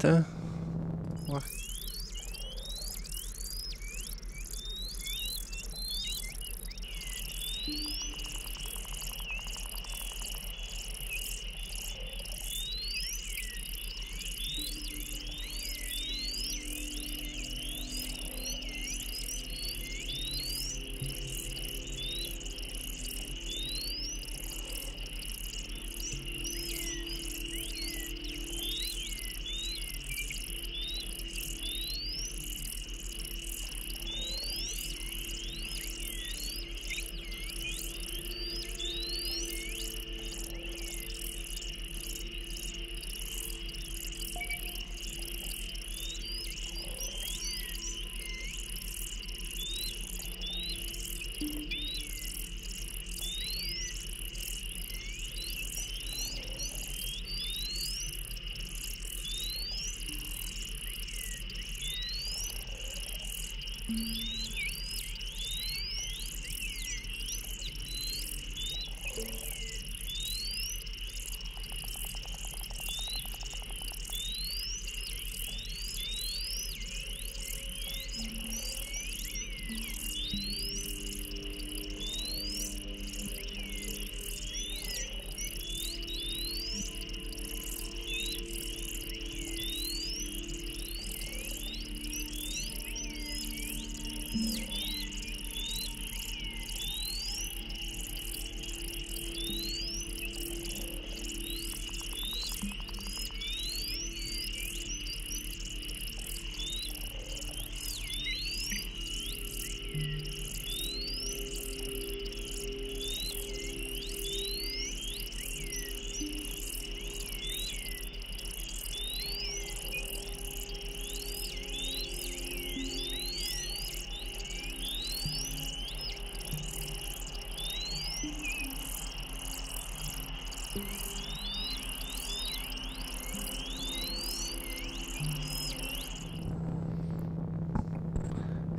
Wacht.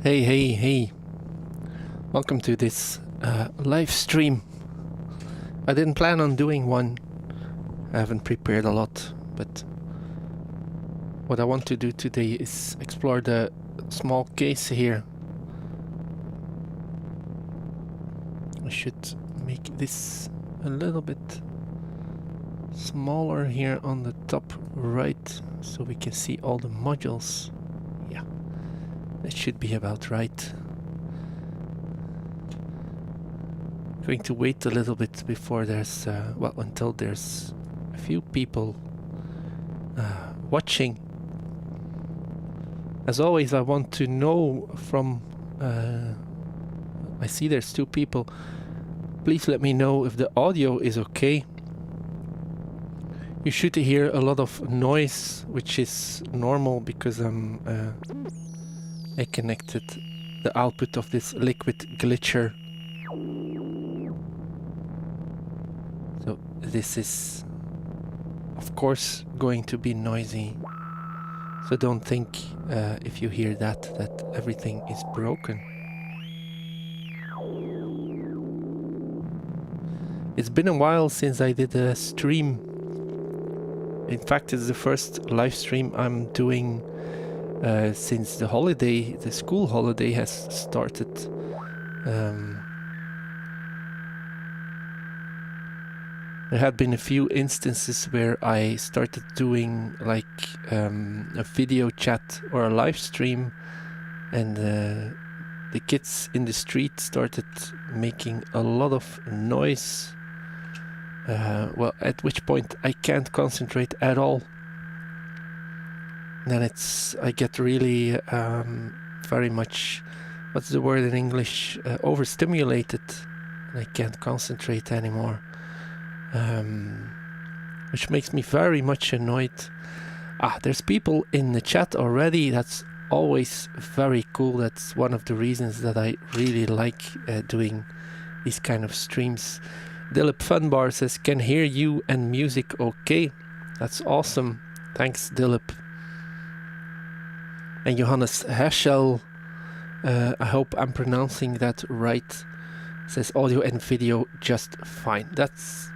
Hey. Welcome to this live stream. I didn't plan on doing one. I haven't prepared a lot, but what I want to do today is explore the small case here. I should make this a little bit smaller here on the top right so we can see all the modules. Yeah, that should be about right. Going to wait a little bit before there's, well, until there's a few people watching. As always, I want to know from, I see there's 2 people. Please let me know if the audio is okay. You should hear a lot of noise, which is normal because I connected the output of this liquid glitcher. So this is, of course, going to be noisy. So don't think if you hear that everything is broken. It's been a while since I did a stream. In fact, it's the first live stream I'm doing since the holiday, the school holiday has started. There had been a few instances where I started doing like a video chat or a live stream, and the kids in the street started making a lot of noise. Well, at which point I can't concentrate at all. Then I get really very much, what's the word in English, overstimulated, and I can't concentrate anymore. Which makes me very much annoyed. There's people in the chat already. That's always very cool. That's one of the reasons that I really like doing these kind of streams. Dilip Funbar says, can hear you and music okay. That's awesome. Thanks, Dilip. And Johannes Heschel, I hope I'm pronouncing that right, says audio and video just fine. That's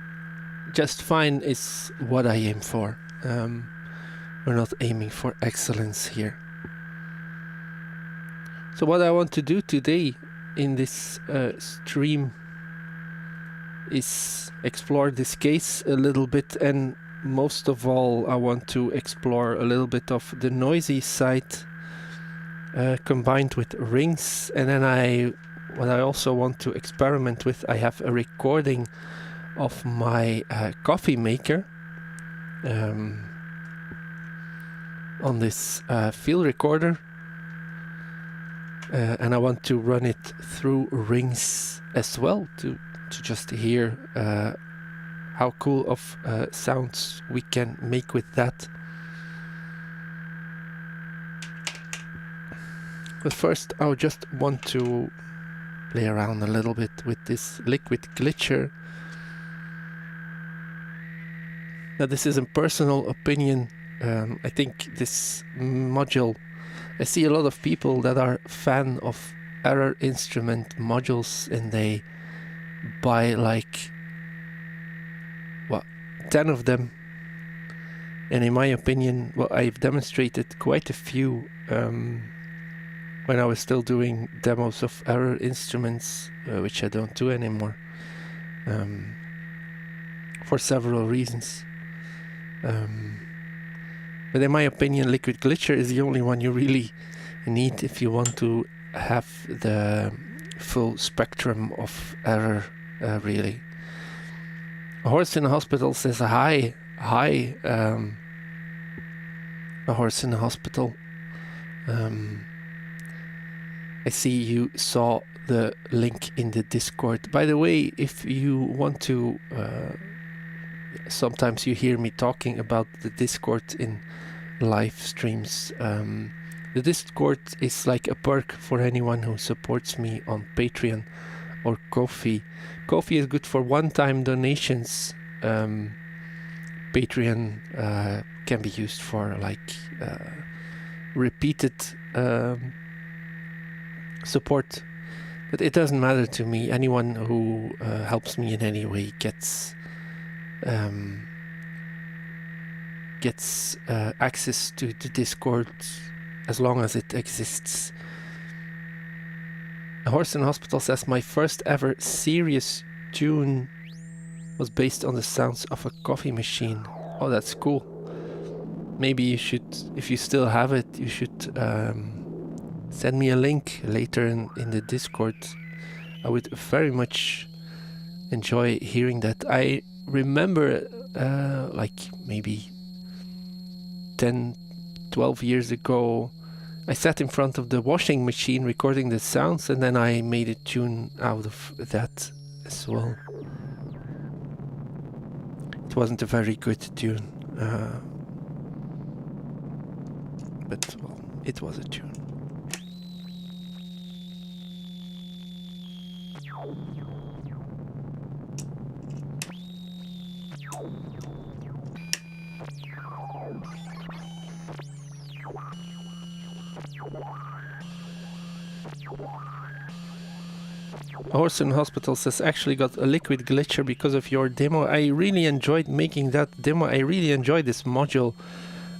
just fine is what I aim for. We're not aiming for excellence here. So what I want to do today in this stream is explore this case a little bit, and most of all I want to explore a little bit of the noisy side combined with rings. And then what I also want to experiment with, I have a recording of my coffee maker on this field recorder, and I want to run it through rings as well to just hear how cool of sounds we can make with that. But first I just want to play around a little bit with this liquid glitcher. Now this is a personal opinion. I think this module, I see a lot of people that are fan of error instrument modules, and they buy like 10 of them, and in my opinion, well, I've demonstrated quite a few when I was still doing demos of error instruments, which I don't do anymore, for several reasons. But in my opinion, Liquid Glitcher is the only one you really need if you want to have the full spectrum of error, really. A horse in a hospital says hi, a horse in a hospital. I see you saw the link in the Discord. By the way, if you want to, sometimes you hear me talking about the Discord in live streams. The Discord is like a perk for anyone who supports me on Patreon or Ko-fi. Ko-fi is good for one-time donations. Patreon can be used for like repeated support, but it doesn't matter to me. Anyone who helps me in any way gets access to the Discord as long as it exists. A Horse in Hospital says, my first ever serious tune was based on the sounds of a coffee machine. Oh, that's cool. Maybe you should, if you still have it, you should send me a link later in the Discord. I would very much enjoy hearing that. I remember like maybe 10, 12 years ago, I sat in front of the washing machine recording the sounds, and then I made a tune out of that as well. It wasn't a very good tune, but well, it was a tune. A Horse in Hospital says, actually got a Liquid Glitcher because of your demo. I really enjoyed making that demo. I really enjoyed this module.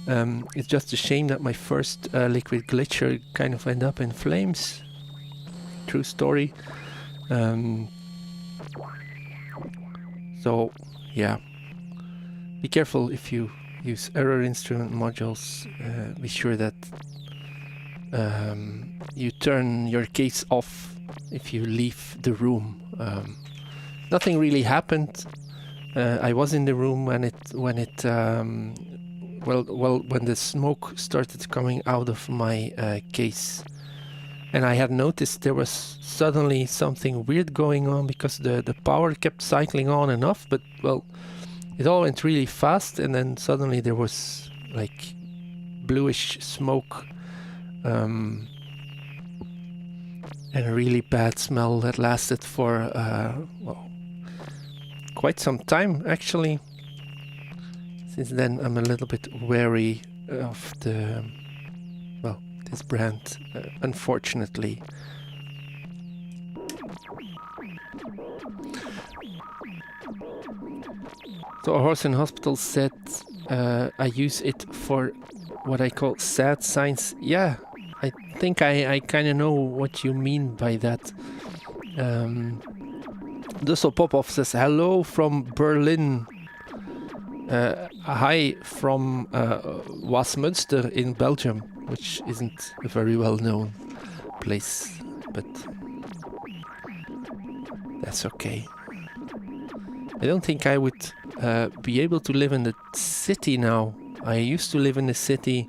It's just a shame that my first Liquid Glitcher kind of ended up in flames. True story. So, yeah. Be careful if you use error instrument modules. Be sure that you turn your case off if you leave the room. Nothing really happened. I was in the room when when the smoke started coming out of my case, and I had noticed there was suddenly something weird going on because the power kept cycling on and off, but well, it all went really fast, and then suddenly there was like bluish smoke. And a really bad smell that lasted for, well, quite some time, actually. Since then, I'm a little bit wary of this brand, unfortunately. So A Horse in Hospital said, I use it for what I call sad signs. Yeah, I think I kind of know what you mean by that. Dussel Popov says, hello from Berlin. Hi from Wasmünster in Belgium, which isn't a very well-known place, but that's okay. I don't think I would be able to live in the city now. I used to live in the city.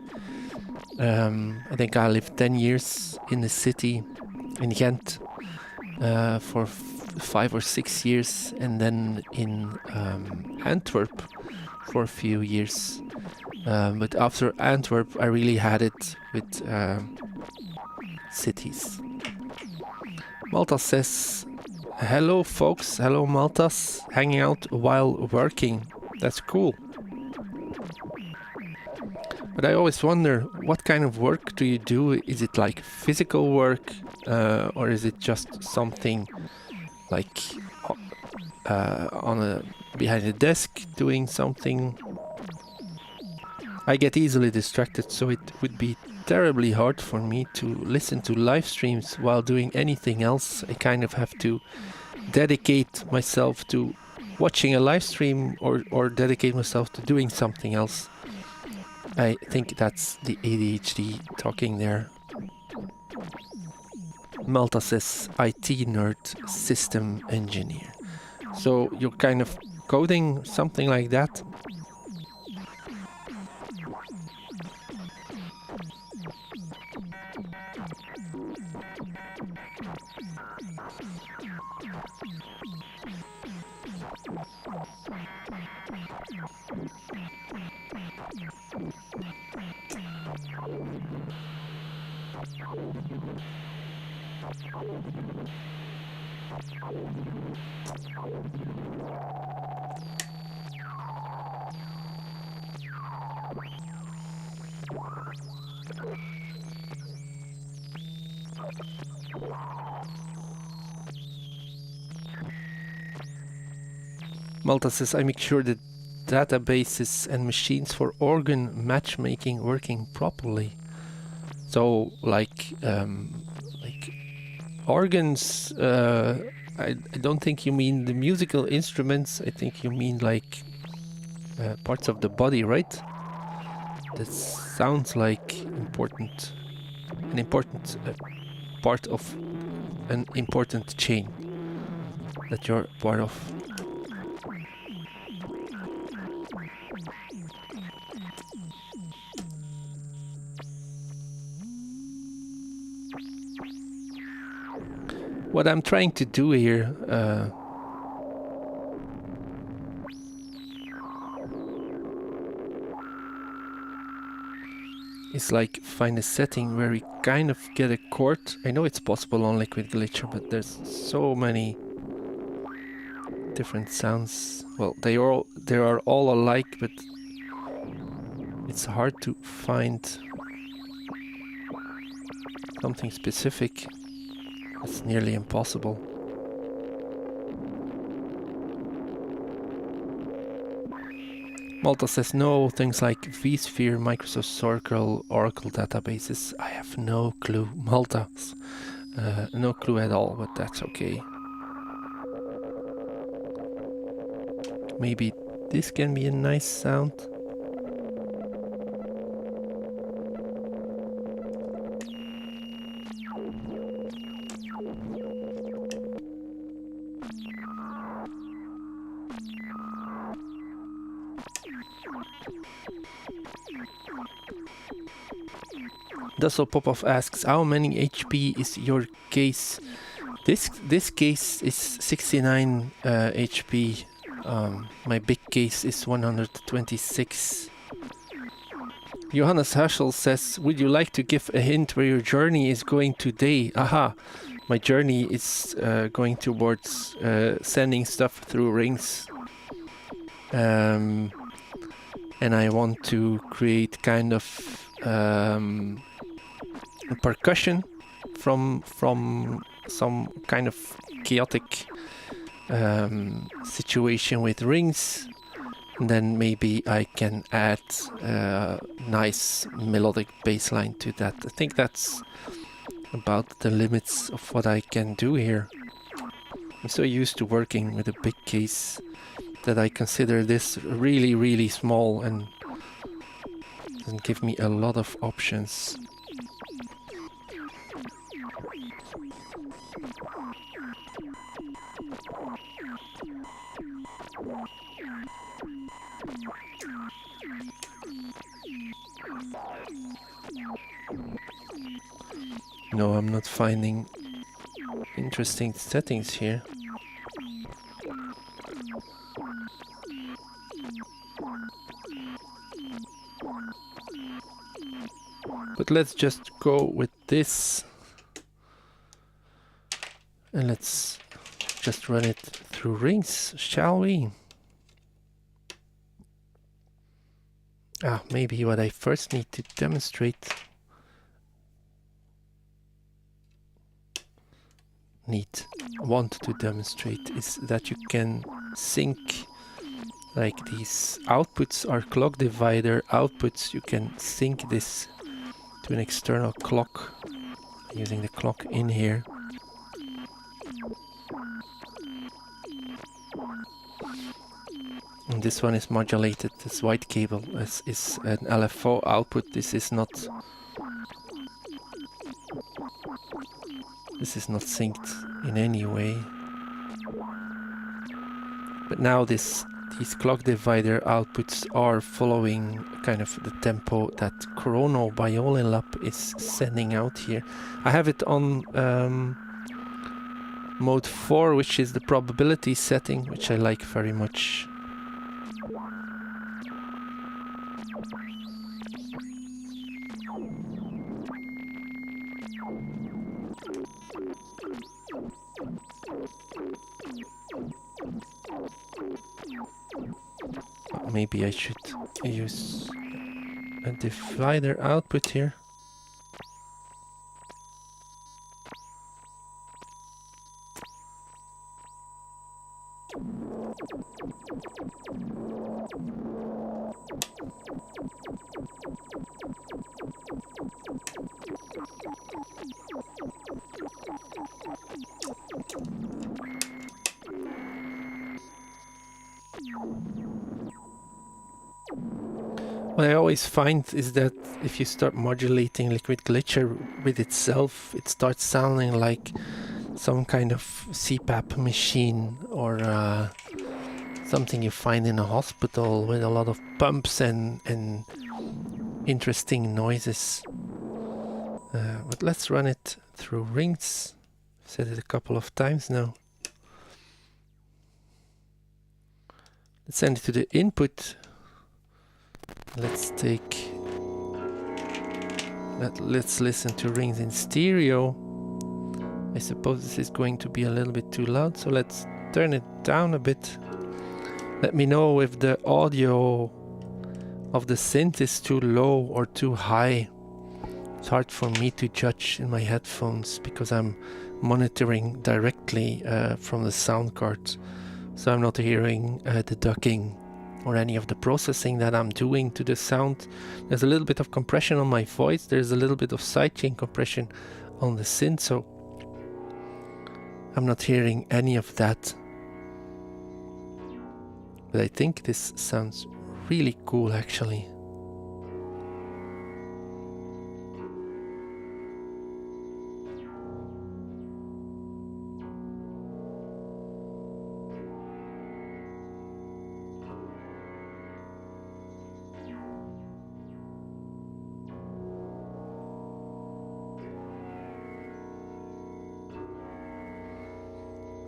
I think I lived 10 years in the city in Ghent for 5 or 6 years, and then in Antwerp for a few years. But after Antwerp, I really had it with cities. Malta says, hello folks, hello Maltas, hanging out while working. That's cool. But I always wonder, what kind of work do you do? Is it like physical work, or is it just something like behind a desk doing something? I get easily distracted, so it would be terribly hard for me to listen to live streams while doing anything else. I kind of have to dedicate myself to watching a live stream or dedicate myself to doing something else. I think that's the ADHD talking there. Malta says IT nerd, system engineer. So you're kind of coding something like that? Malta says, I make sure that databases and machines for organ matchmaking working properly. So, like organs, I don't think you mean the musical instruments. I think you mean like parts of the body, right? That sounds like an important part of an important chain that you're part of. What I'm trying to do here is like find a setting where we kind of get a chord. I know it's possible on Liquid Glitcher, but there's so many different sounds. Well, they are all alike, but it's hard to find something specific. It's nearly impossible. Malta says no, things like vSphere, Microsoft Circle, Oracle databases. I have no clue. Malta, no clue at all, but that's okay. Maybe this can be a nice sound. Dussel Popov asks, how many HP is your case? This case is 69 HP. My big case is 126. Johannes Herschel says, would you like to give a hint where your journey is going today? Aha, my journey is going towards sending stuff through rings. And I want to create kind of percussion from some kind of chaotic situation with rings, And then maybe I can add a nice melodic bass line to that. I think that's about the limits of what I can do here. I'm so used to working with a big case that I consider this really, really small and doesn't give me a lot of options. No, I'm not finding interesting settings here. But let's just go with this. And let's just run it through rings, shall we? Maybe what I first need to demonstrate. Want to demonstrate is that you can sync like these outputs are clock divider outputs. You can sync this to an external clock using the clock in here. And this one is modulated. This white cable is an LFO output. This is not synced in any way. But now these clock divider outputs are following kind of the tempo that Chrono Biolin is sending out here. I have it on mode 4, which is the probability setting, which I like very much. Maybe I should use a divider output here. What I always find is that if you start modulating Liquid Glitcher with itself, it starts sounding like some kind of CPAP machine or something you find in a hospital with a lot of pumps and interesting noises. But let's run it through rings. I've said it a couple of times now. Let's send it to the input. Let's listen to rings in stereo. I suppose this is going to be a little bit too loud, so let's turn it down a bit. Let me know if the audio of the synth is too low or too high. It's hard for me to judge in my headphones because I'm monitoring directly from the sound card, so I'm not hearing the ducking or any of the processing that I'm doing to the sound. There's a little bit of compression on my voice, there's a little bit of sidechain compression on the synth, so I'm not hearing any of that. But I think this sounds really cool actually.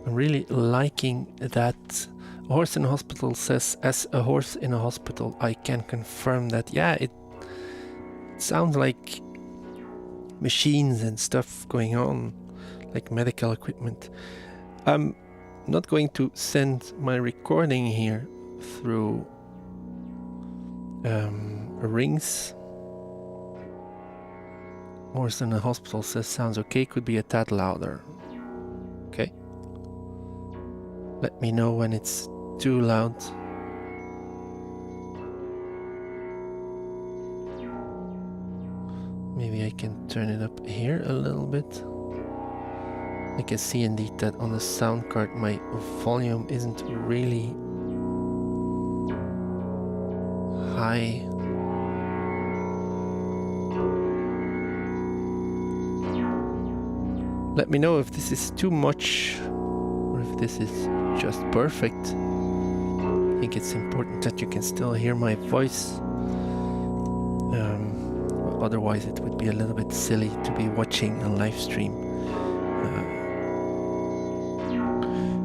I'm really liking that A Horse in a Hospital says, as a horse in a hospital, I can confirm that, yeah, it sounds like machines and stuff going on, like medical equipment. I'm not going to send my recording here through rings. Horse in a Hospital says sounds okay, could be a tad louder. Okay. Let me know when it's too loud. Maybe I can turn it up here a little bit. I can see indeed that on the sound card my volume isn't really high. Let me know if this is too much or if this is just perfect. I think it's important that you can still hear my voice. Otherwise it would be a little bit silly to be watching a live stream.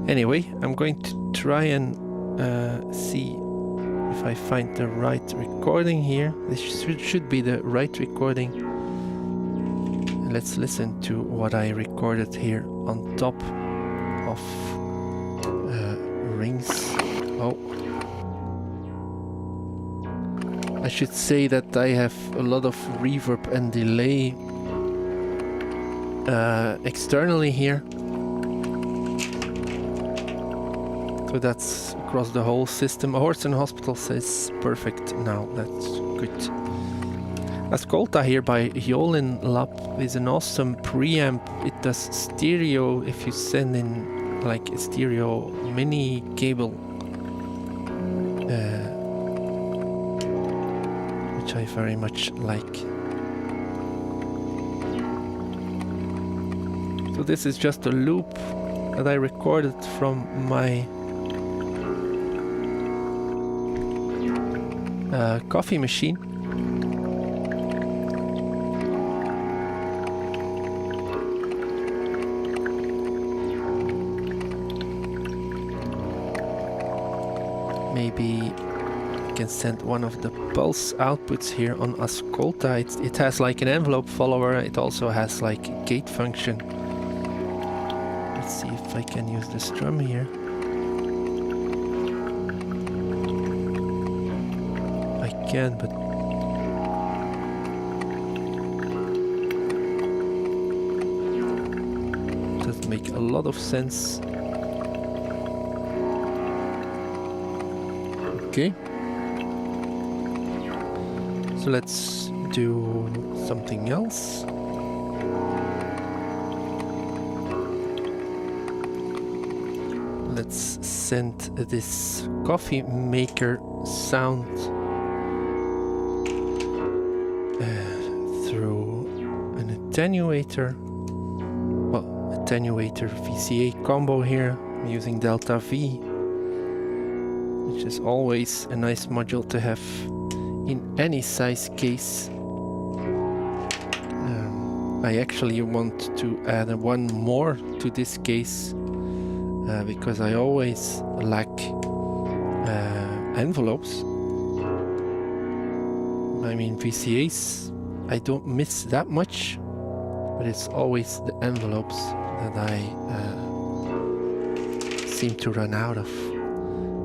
Anyway, I'm going to try and see if I find the right recording here. This should be the right recording. Let's listen to what I recorded here on top of rings. Oh. I should say that I have a lot of reverb and delay externally here. So that's across the whole system. Horse and Hospital says perfect now. That's good. Ascolta here by Yolin Lab is an awesome preamp. It does stereo if you send in like a stereo mini cable, which I very much like. So this is just a loop that I recorded from my coffee machine. Maybe you can send one of the pulse outputs here on Ascolta. It has like an envelope follower. It also has like a gate function. Let's see if I can use the strum here. I can, but it doesn't make a lot of sense. Okay, so let's do something else. Let's send this coffee maker sound through an attenuator. Well, attenuator VCA combo here. I'm using Delta V, which is always a nice module to have in any size case. I actually want to add one more to this case because I always lack envelopes. I mean, VCAs, I don't miss that much, but it's always the envelopes that I seem to run out of.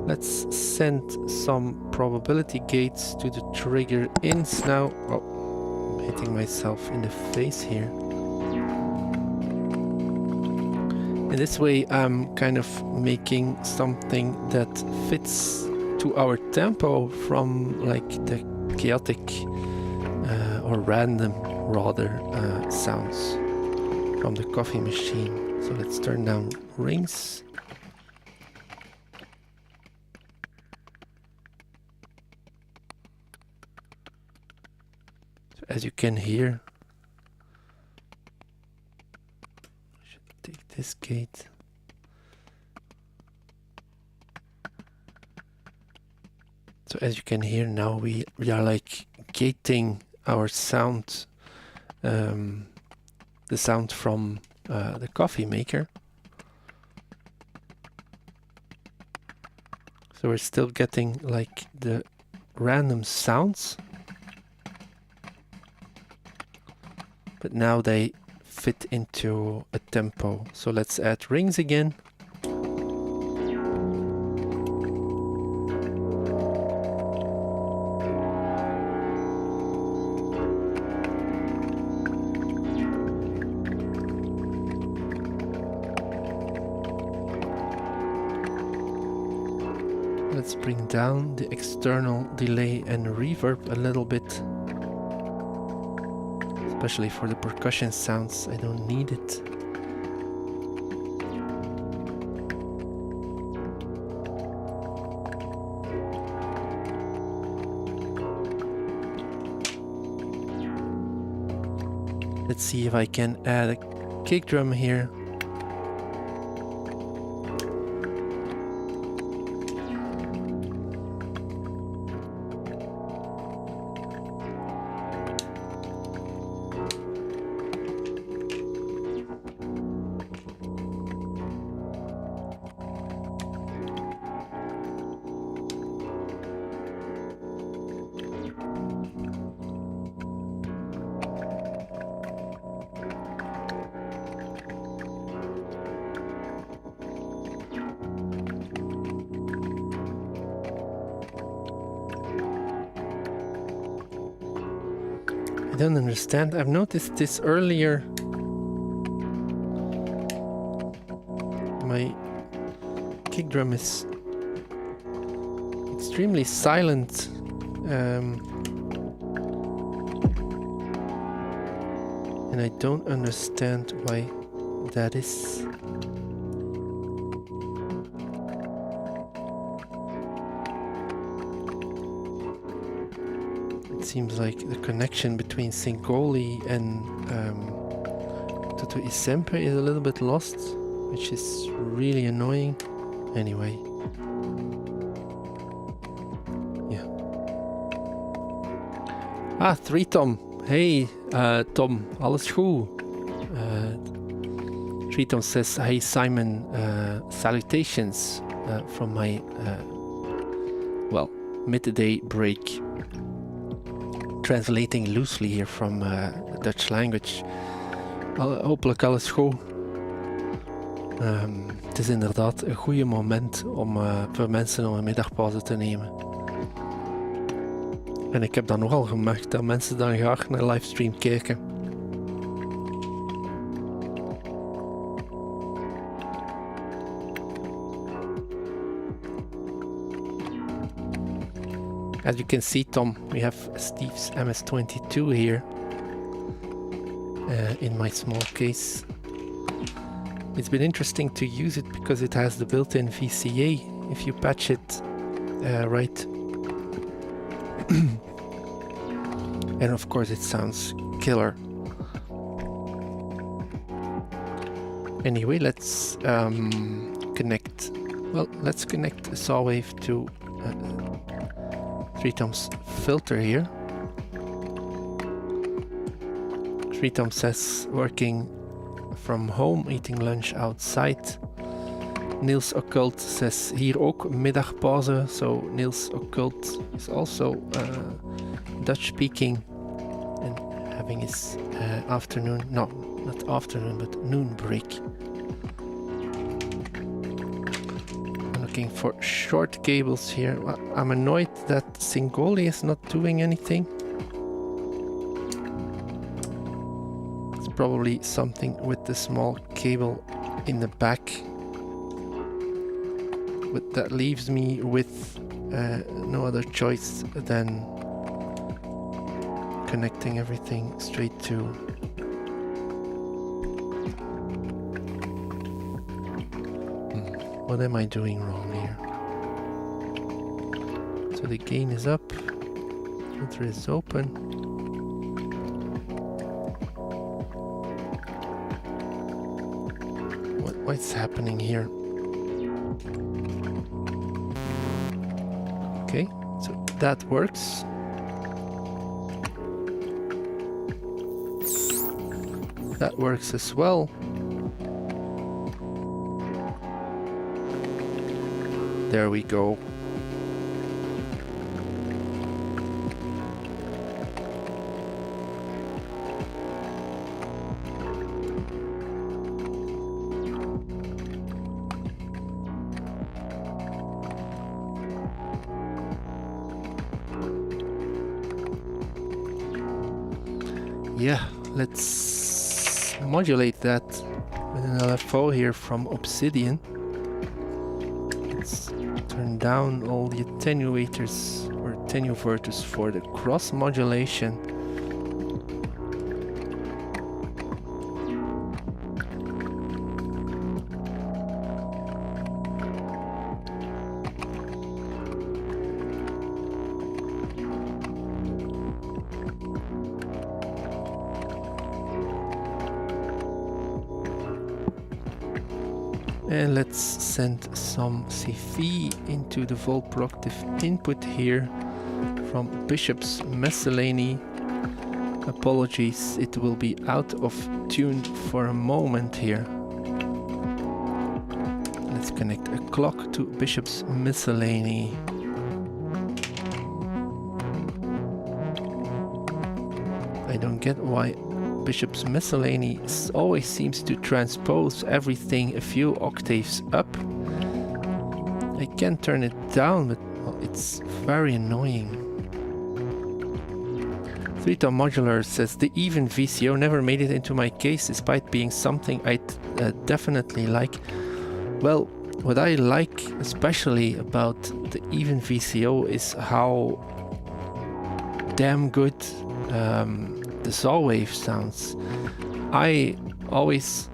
Let's send some probability gates to the trigger ins now. Oh, I'm hitting myself in the face here. In this way, I'm kind of making something that fits to our tempo from like the chaotic or random rather sounds from the coffee machine. So let's turn down rings. As you can hear, I should take this gate. So as you can hear now, we are like gating our sound, the sound from the coffee maker. So we're still getting like the random sounds, but now they fit into a tempo. So let's add rings again. Let's bring down the external delay and reverb a little bit. especially for the percussion sounds. I don't need it. Let's see if I can add a kick drum here. I don't understand. I've noticed this earlier. My kick drum is extremely silent. And I don't understand why that is. It seems like the connection between Singoli and Toto Isempe is a little bit lost, which is really annoying. Anyway. Yeah. Ah, 3 Tom. Hey, Tom, alles goed? 3 Tom says, hey Simon, salutations from my, well, midday break. Translating loosely here from the Dutch language. Hopelijk alles goed. Het is inderdaad een goede moment om voor mensen om een middagpauze te nemen. En ik heb dan nogal gemerkt dat mensen dan graag naar livestream kijken. As you can see, Tom, we have Steve's MS-22 here in my small case. It's been interesting to use it because it has the built-in VCA if you patch it right. And of course it sounds killer. Anyway, let's connect. Well, let's connect a saw wave to 3 Tom's filter here. 3 Tom says working from home, eating lunch outside. Niels Occult says hier ook middagpauze. So Niels Occult is also Dutch speaking and having his afternoon, no, not afternoon, but noon break. Looking for short cables here. I'm annoyed that Singoli is not doing anything. It's probably something with the small cable in the back. But that leaves me with no other choice than connecting everything straight to what am I doing wrong here? So the gain is up, filter is open. What's happening here? Okay, so that works. That works as well. There we go. Yeah, let's modulate that with an LFO here from Obsidian. Let's turn down all the attenuators or attenuverters for the cross modulation. And let's send some CV into the vol productive input here from Bishop's Miscellany. Apologies, it will be out of tune for a moment here. Let's connect a clock to Bishop's Miscellany. I don't get why Bishop's Miscellany always seems to transpose everything a few octaves up. I can turn it down, but well, it's very annoying. 3-tone Modular says the even VCO never made it into my case despite being something I'd definitely like. Well, what I like especially about the even VCO is how damn good the saw wave sounds. I always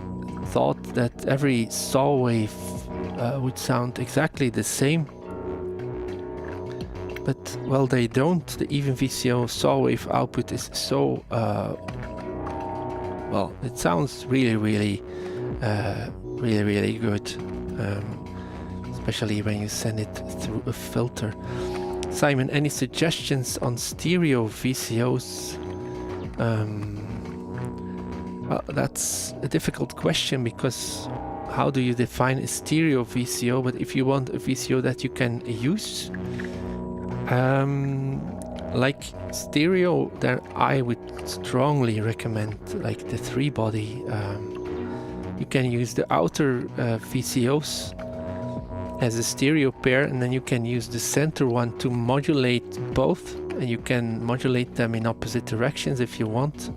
thought that every saw wave would sound exactly the same, but well, they don't. The even VCO saw wave output is so well, it sounds really good, especially when you send it through a filter. Simon, any suggestions on stereo VCOs? Well, that's a difficult question, because how do you define a stereo VCO? But if you want a VCO that you can use like stereo, then I would strongly recommend like the 3-body. You can use the outer VCOs as a stereo pair, and then you can use the center one to modulate both, and you can modulate them in opposite directions if you want,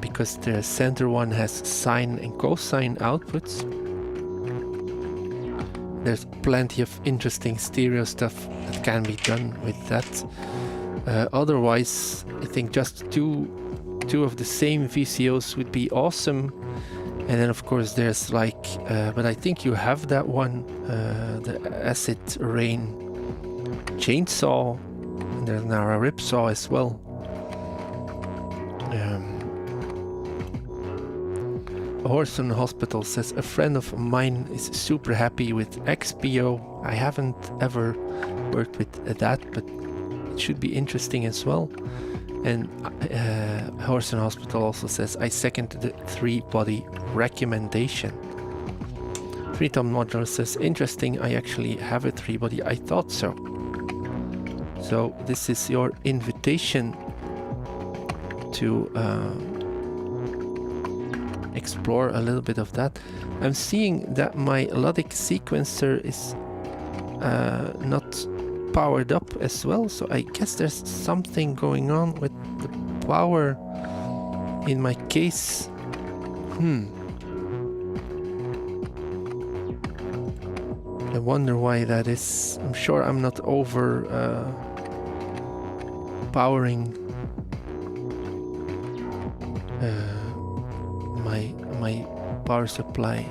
because the center one has sine and cosine outputs. There's plenty of interesting stereo stuff that can be done with that. Otherwise, I think just two of the same VCOs would be awesome. And then of course there's like, but I think you have that one, the Acid Rain chainsaw, and there's now a ripsaw as well. Horson Hospital says a friend of mine is super happy with XPO. I haven't ever worked with that, but it should be interesting as well. And Horson Hospital also says I second the 3-body recommendation. 3-tone Modular says interesting, I actually have a 3-body, I thought so. So this is your invitation to explore a little bit of that. I'm seeing that my Logic sequencer is not powered up as well, so I guess there's something going on with the power in my case. I wonder why that is. I'm sure I'm not over powering my power supply.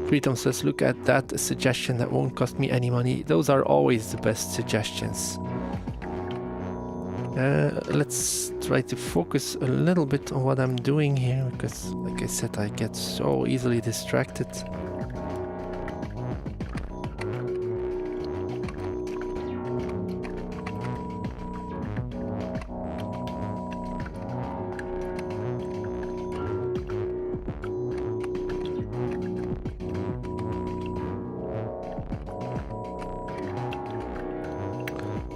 Freedom says, look at that, a suggestion that won't cost me any money. Those are always the best suggestions. Let's try to focus a little bit on what I'm doing here, because like I said, I get so easily distracted.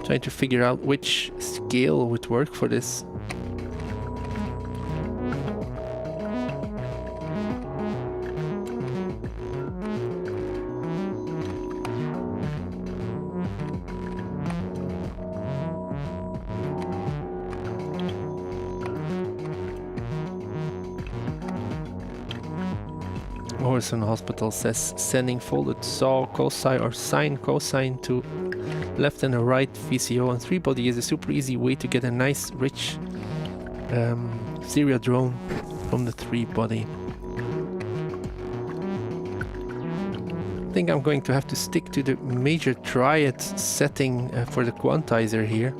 Trying to figure out which scale would work for this. Orson Hospital says sending folded saw cosine or sine cosine to left and a right VCO on 3-body is a super easy way to get a nice rich stereo drone from the 3-body. I think I'm going to have to stick to the major triad setting for the quantizer here.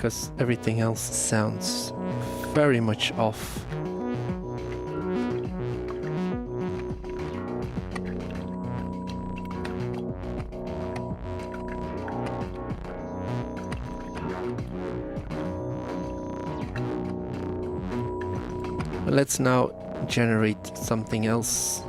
because everything else sounds very much off. Let's now generate something else.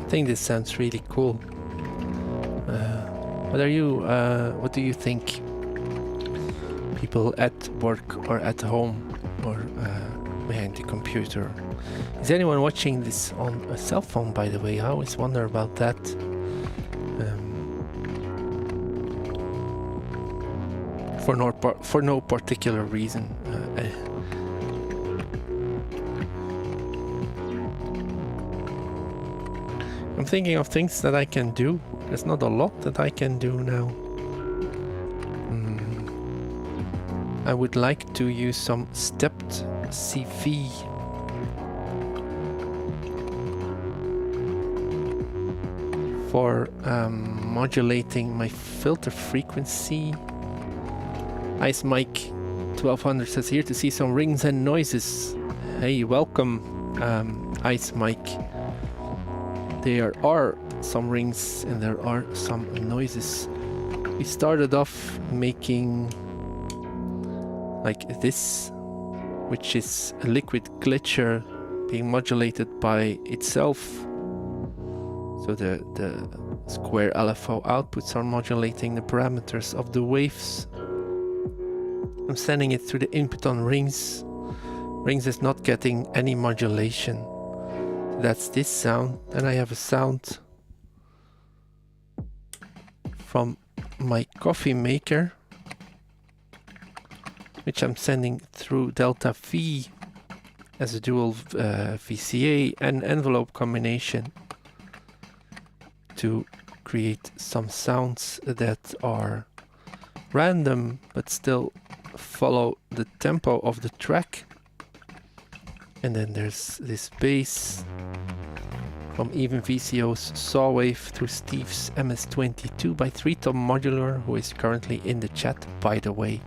I think this sounds really cool. What do you think? People at work or at home or behind the computer? Is anyone watching this on a cell phone, by the way? I always wonder about that. For no particular reason. I'm thinking of things that I can do. There's not a lot that I can do now. I would like to use some stepped CV. For modulating my filter frequency. Ice Mike 1200 says here to see some rings and noises. Hey, welcome, Ice Mike. There are some rings and there are some noises. We started off making like this, which is a liquid glitcher being modulated by itself. So the square LFO outputs are modulating the parameters of the waves. I'm sending it through the input on rings. Rings is not getting any modulation. That's this sound. Then I have a sound from my coffee maker, which I'm sending through delta V as a dual VCA and envelope combination to create some sounds that are random but still follow the tempo of the track. And then there's this bass from Even VCO's Saw Wave through Steve's MS-22 by 3-Tom Modular, who is currently in the chat, by the way.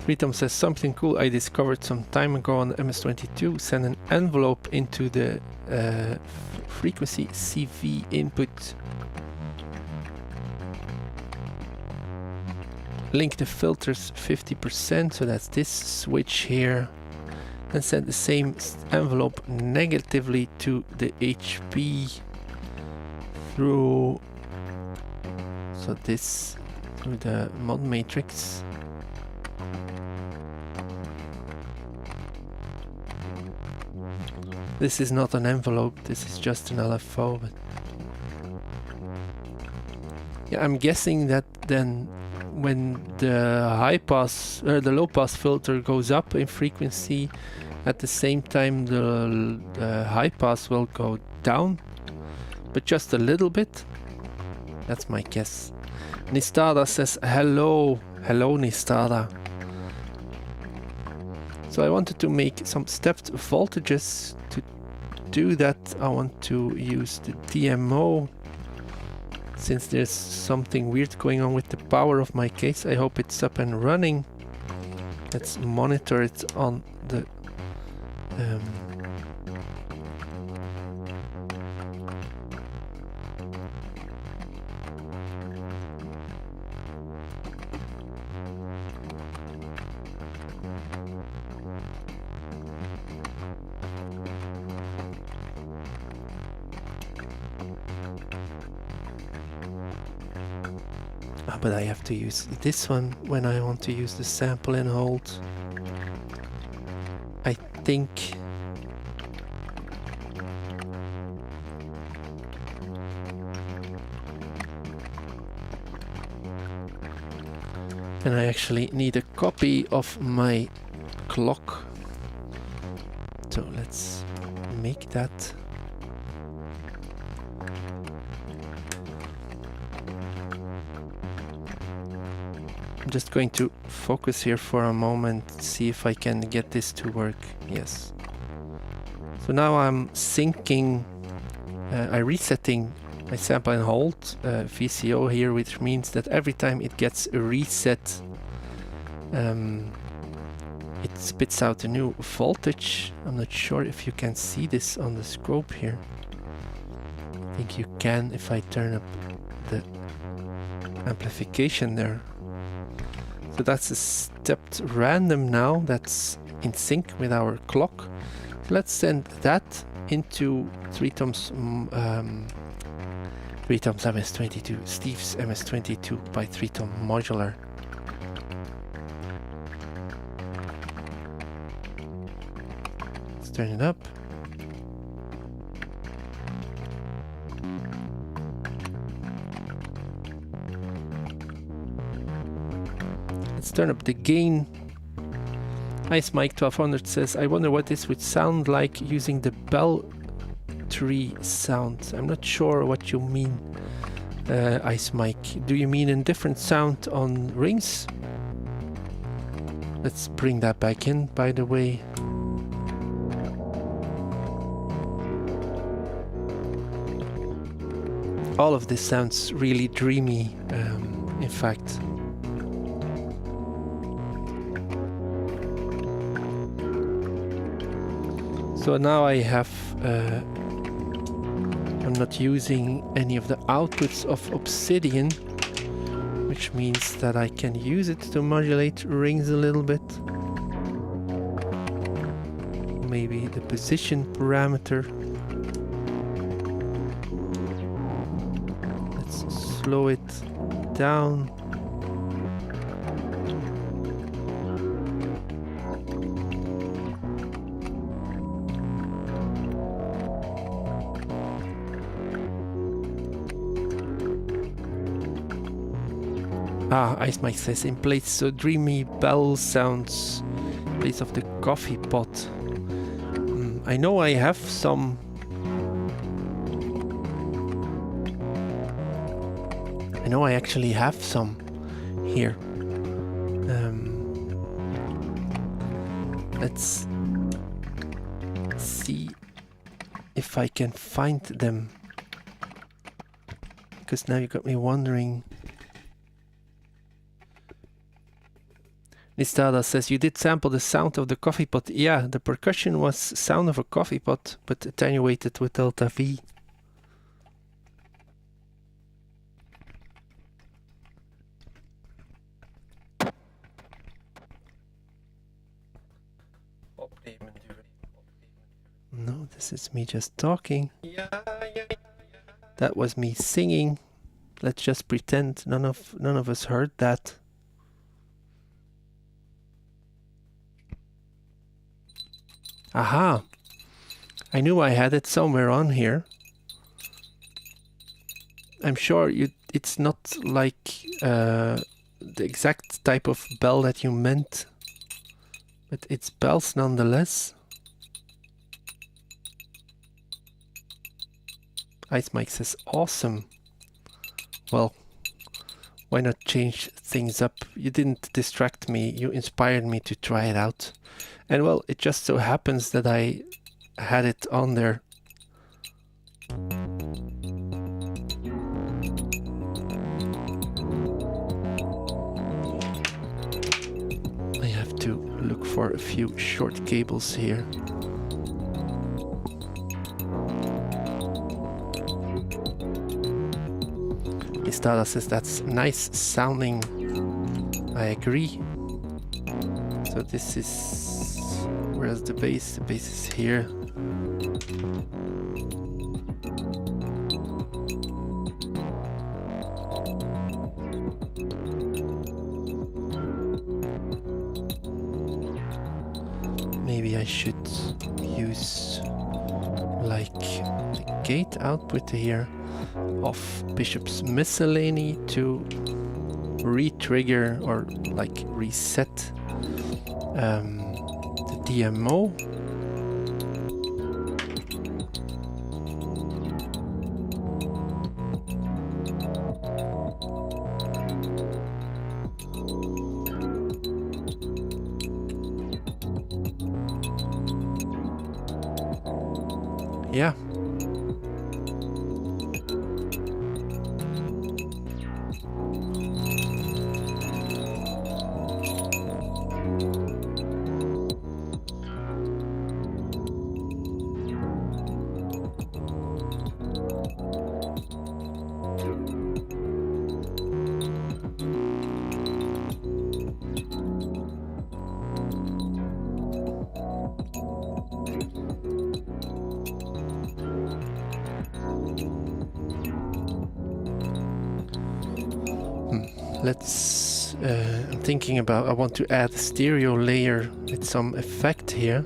3-Tom says something cool I discovered some time ago on the MS-22. Send an envelope into the frequency CV input. Link the filters 50%, so that's this switch here. And send the same envelope negatively to the HP through, so this through the mod matrix. This is not an envelope, this is just an LFO. But yeah, I'm guessing that then when the high pass or the low pass filter goes up in frequency, at the same time the high pass will go down, but just a little bit. That's my guess. Nistada says hello, hello Nistada. So I wanted to make some stepped voltages. To do that, I want to use the DMO. Since there's something weird going on with the power of my case, I hope it's up and running. Let's monitor it on the but I have to use this one when I want to use the sample and hold. I think and I actually need a copy of my clock. So let's make that. I'm just going to focus here for a moment, see if I can get this to work. Yes. So now I'm syncing, I'm resetting my sample and hold VCO here, which means that every time it gets a reset, it spits out a new voltage. I'm not sure if you can see this on the scope here. I think you can if I turn up the amplification there. So that's a stepped random now, that's in sync with our clock. So let's send that into 3Tom's MS22, Steve's MS22 by 3Tom Modular. Let's turn it up. Let's turn up the gain. Ice Mike 1200 says, I wonder what this would sound like using the bell tree sound. I'm not sure what you mean, Ice Mike. Do you mean a different sound on rings? Let's bring that back in, by the way. All of this sounds really dreamy, in fact. So now I have, I'm not using any of the outputs of Obsidian, which means that I can use it to modulate rings a little bit. Maybe the position parameter. Let's slow it down. Ice Mike says, in place so dreamy bell sounds, in place of the coffee pot. I know I have some. I know I actually have some here. Let's see if I can find them. Because now you got me wondering. Nistada says, you did sample the sound of the coffee pot. Yeah, the percussion was sound of a coffee pot, but attenuated with delta V. No, this is me just talking. That was me singing. Let's just pretend none of us heard that. Aha! I knew I had it somewhere on here. I'm sure it's not like the exact type of bell that you meant, but it's bells nonetheless. Ice Mike says, awesome. Well, Why not change things up? You didn't distract me, you inspired me to try it out. And well, it just so happens that I had it on there. I have to look for a few short cables here. Istada says that's nice sounding. I agree. So this is... where's the bass? The bass is here. Maybe I should use like the gate output here of Bishop's Miscellany to re-trigger or like reset the DMO. Yeah. Let's, I'm thinking about, I want to add a stereo layer with some effect here.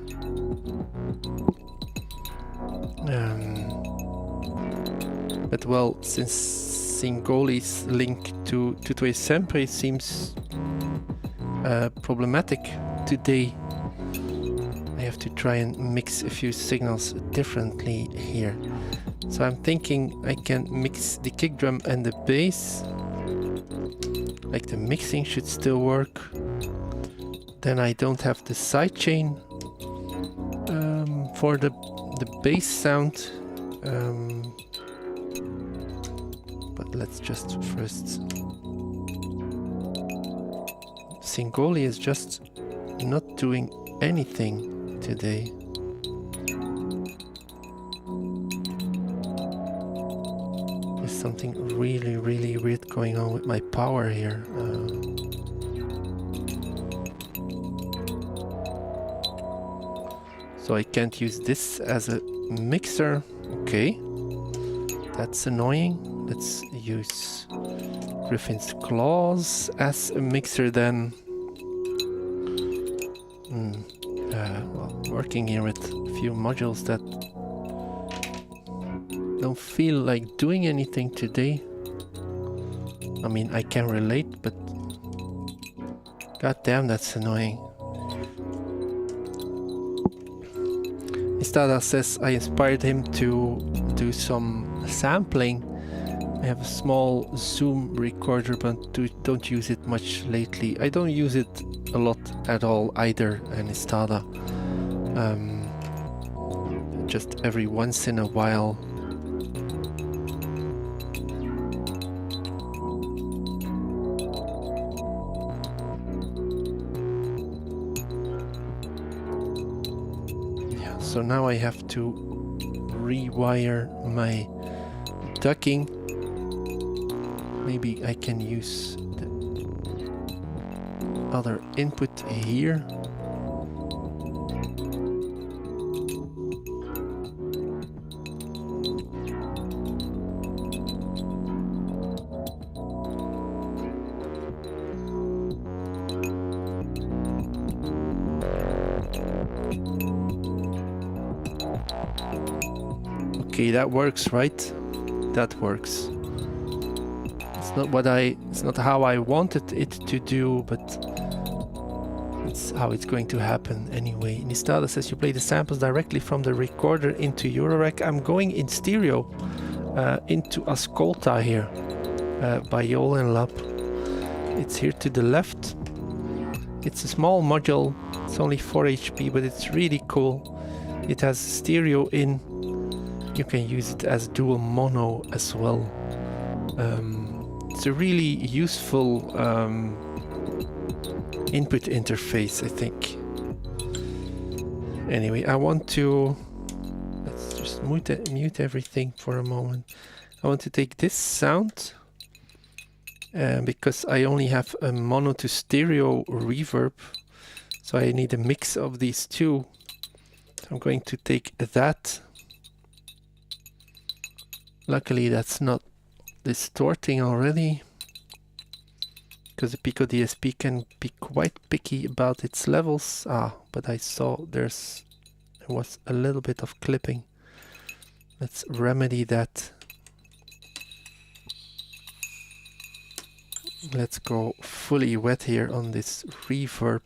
But well, since Singoli's link to Tutue Sempre seems problematic today, I have to try and mix a few signals differently here. So I'm thinking I can mix the kick drum and the bass. Like the mixing should still work. Then I don't have the sidechain for the bass sound. But let's just first... Singoli is just not doing anything today. There's something really weird going on with my power here. So I can't use this as a mixer. Okay, that's annoying. Let's use Griffin's Claws as a mixer then. Well, working here with a few modules that don't feel like doing anything today. I mean, I can relate, but goddamn, that's annoying. Istada says I inspired him to do some sampling. I have a small Zoom recorder, but don't use it much lately. I don't use it a lot at all either, and Istada. Just every once in a while. So now I have to rewire my ducking. Maybe I can use the other input here. Okay, that works, right? That works. It's not how I wanted it to do, but it's how it's going to happen anyway. Nistada says you play the samples directly from the recorder into Eurorack. I'm going in stereo into Ascolta here by Yol and Lab. it's here to the left. It's a small module, it's only 4 HP, but it's really cool. It has stereo in. You can use it as dual mono as well. It's a really useful input interface, I think. Anyway, I want to... Let's just mute everything for a moment. I want to take this sound, because I only have a mono to stereo reverb, so I need a mix of these two. So I'm going to take that. Luckily that's not distorting already, because the Pico DSP can be quite picky about its levels. But I saw there was a little bit of clipping. Let's remedy that. Let's go fully wet here on this reverb.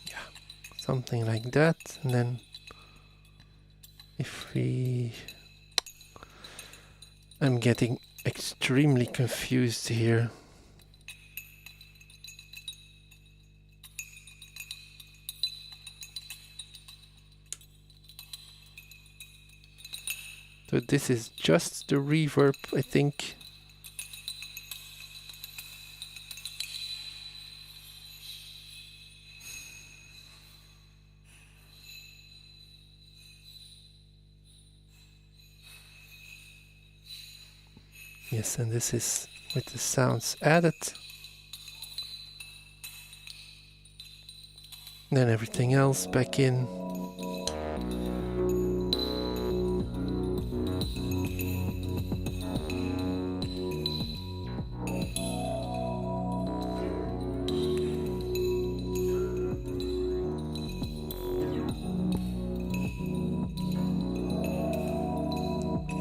Yeah, something like that. And then if I'm getting extremely confused here. So this is just the reverb, I think. Yes, and this is with the sounds added. Then everything else back in.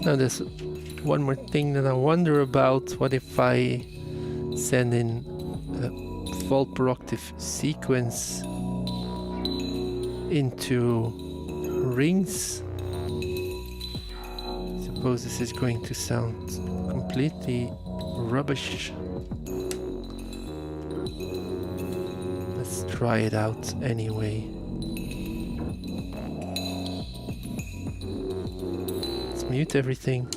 Now there's one more thing that I wonder about. What if I send in a full per octave sequence into rings? Suppose this is going to sound completely rubbish. Let's try it out anyway. Let's mute everything.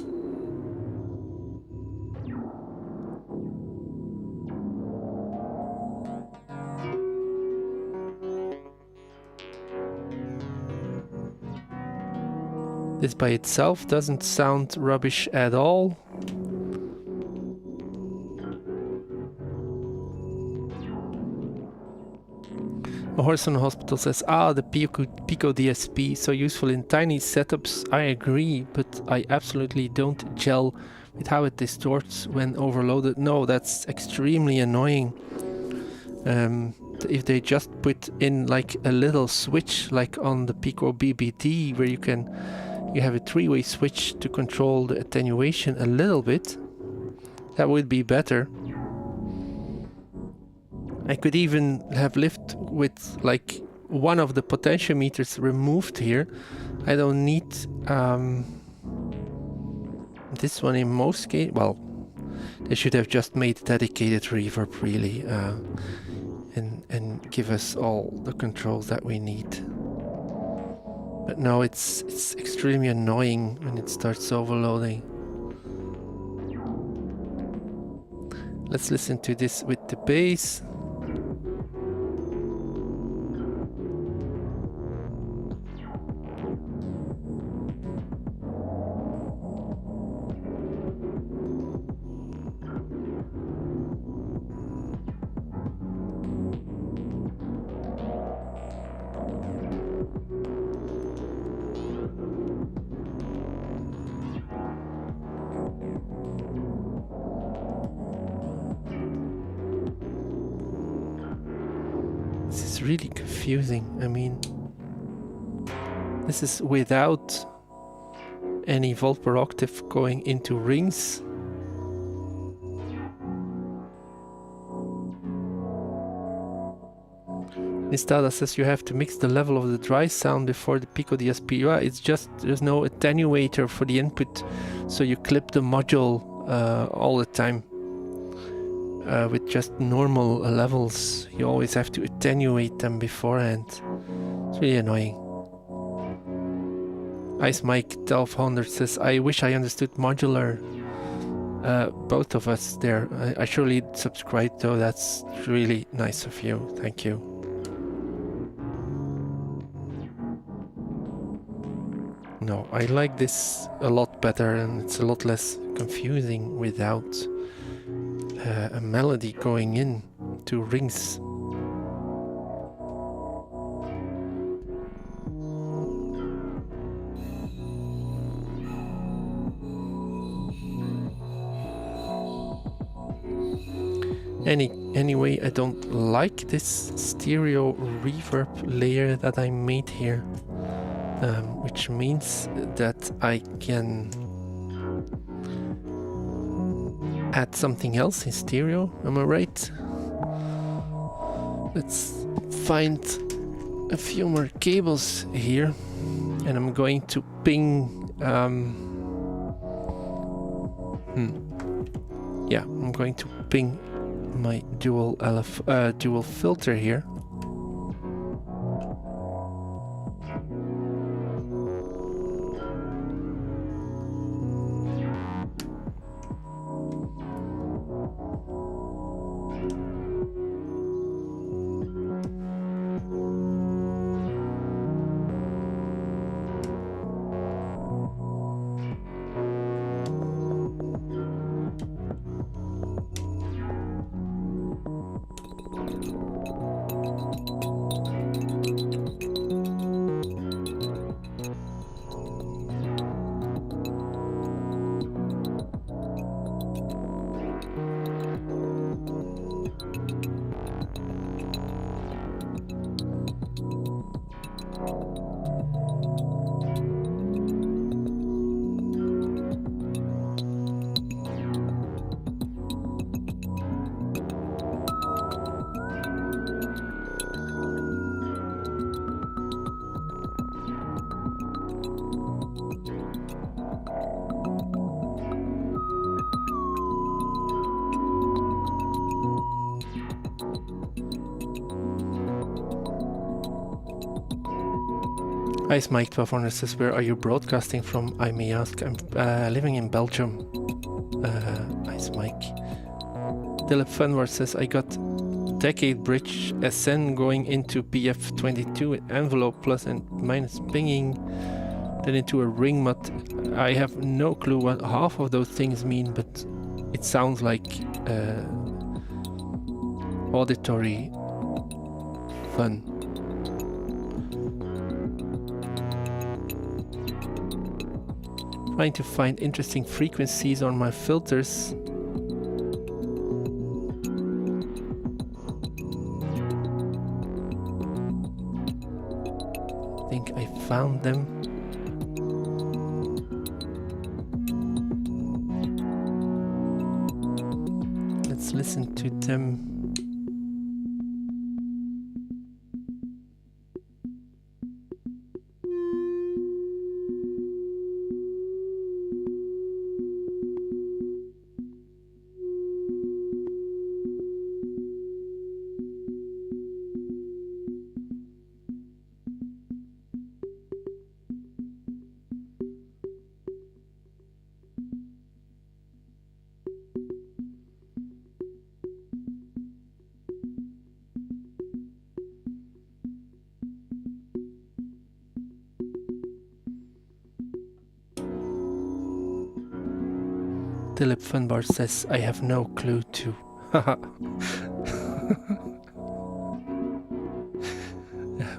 This by itself doesn't sound rubbish at all. A Horse on the Hospital says, the Pico DSP, so useful in tiny setups. I agree, but I absolutely don't gel with how it distorts when overloaded. No, that's extremely annoying. If they just put in like a little switch, like on the Pico BBD, where you have a three-way switch to control the attenuation a little bit, that would be better. I could even have lived with like one of the potentiometers removed here. I don't need this one in most cases. Well, they should have just made dedicated reverb really, and give us all the controls that we need. But no, it's extremely annoying when it starts overloading. Let's listen to this with the bass. Really confusing. I mean, this is without any volt per octave going into rings. Mistada says you have to mix the level of the dry sound before the Pico DSP. Yeah, it's just there's no attenuator for the input, so you clip the module all the time. With just normal levels, you always have to attenuate them beforehand. It's really annoying. Ice Mike 1200 says, I wish I understood modular. Both of us there. I surely subscribed though, that's really nice of you. Thank you. No, I like this a lot better and it's a lot less confusing without a melody going in to rings. Anyway, I don't like this stereo reverb layer that I made here, which means that I can add something else in stereo. Am I right? Let's find a few more cables here, and I'm going to ping. Yeah, I'm going to ping my dual filter here. Ice Mike 1200 says, where are you broadcasting from? I may ask. I'm living in Belgium. Ice Mike. Philip Funward says, I got Decade Bridge SN going into BF22 with envelope plus and minus pinging, then into a ring mod. I have no clue what half of those things mean, but it sounds like auditory fun. Trying to find interesting frequencies on my filters. I think I found them. Let's listen to them. Philip Funbar says, I have no clue too.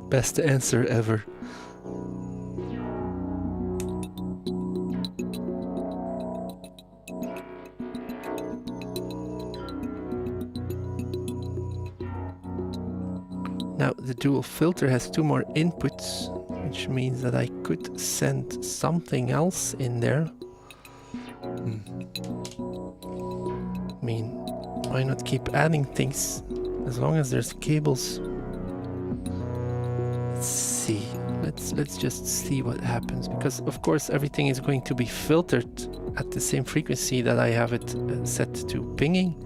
Best answer ever. Now the dual filter has 2 more inputs, which means that I could send something else in there. I mean, why not keep adding things as long as there's cables? let's just see what happens, because of course everything is going to be filtered at the same frequency that I have it set to pinging.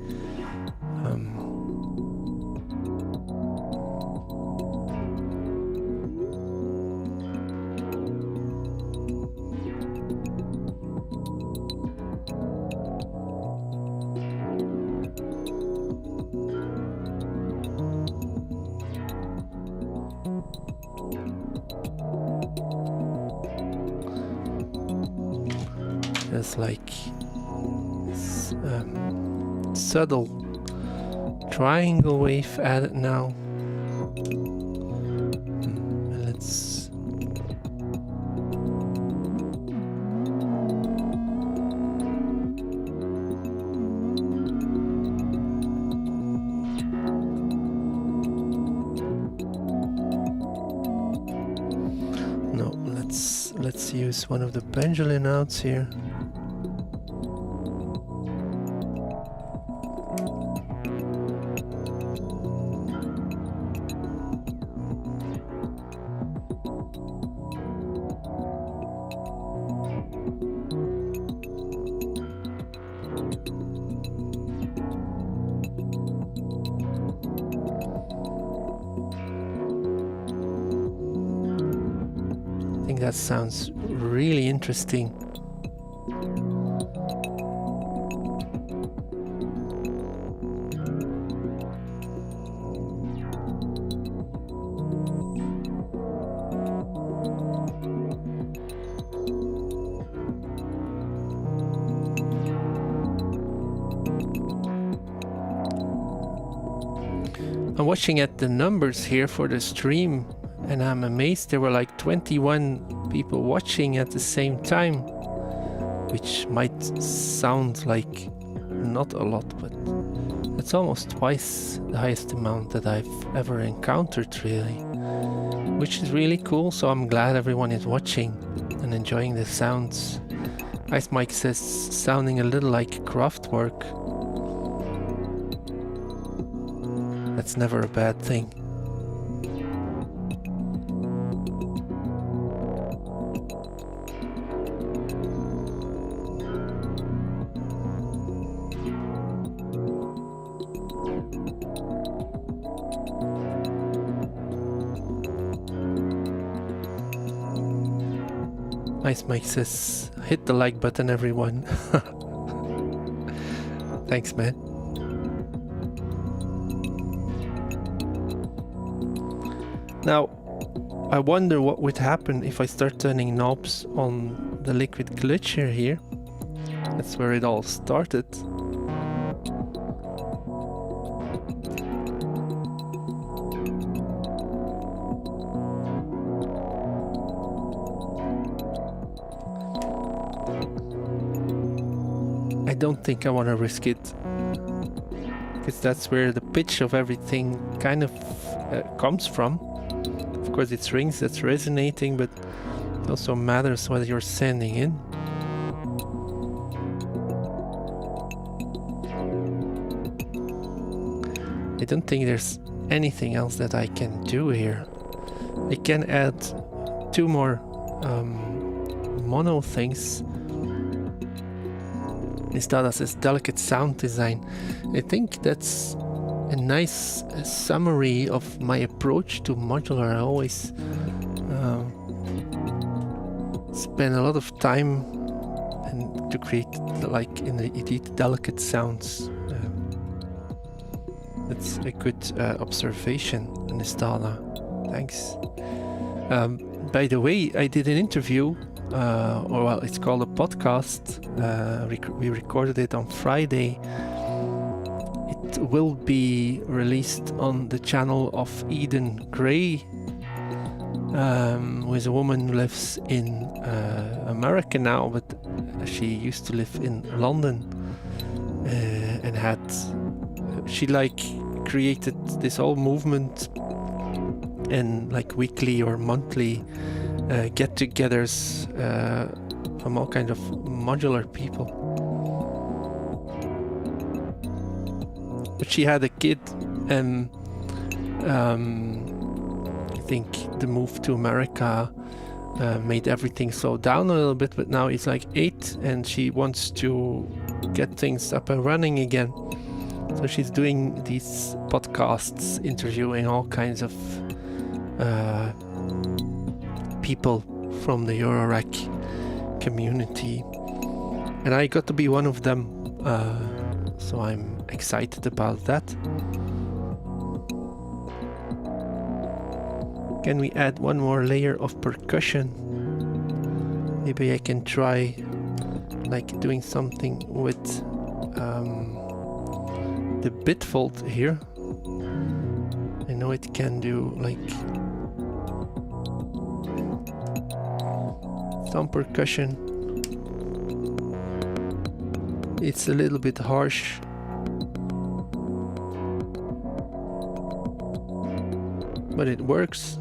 There's like subtle triangle wave added now. Let's let's use one of the pendulum notes here. That sounds really interesting. I'm watching at the numbers here for the stream, and I'm amazed there were like 21 people watching at the same time, which might sound like not a lot, but it's almost twice the highest amount that I've ever encountered, really, which is really cool. So I'm glad everyone is watching and enjoying the sounds. Ice Mike says sounding a little like Kraftwerk. That's never a bad thing. Ice Mike says, hit the like button, everyone. Thanks, man. Now, I wonder what would happen if I start turning knobs on the liquid glitcher here. That's where it all started. I don't think I want to risk it, because that's where the pitch of everything kind of comes from. Of course it's rings that's resonating, but it also matters what you're sending in. I don't think there's anything else that I can do here. I can add 2 more mono things. Nistada says delicate sound design. I think that's a nice summary of my approach to modular. I always spend a lot of time to create like indeed delicate sounds. That's a good observation, Nistada. Thanks. By the way, I did an interview, or well, it's called a podcast. We recorded it on Friday. It will be released on the channel of Eden Gray, who is a woman who lives in America now, but she used to live in London, and she like created this whole movement and like weekly or monthly get-togethers from all kinds of modular people. But she had a kid, and I think the move to America made everything slow down a little bit, but now it's like 8 and she wants to get things up and running again. So she's doing these podcasts, interviewing all kinds of people from the Eurorack community. And I got to be one of them, so I'm excited about that. Can we add one more layer of percussion? Maybe I can try like doing something with the bitfold here. I know it can do like some percussion. It's a little bit harsh. But it works.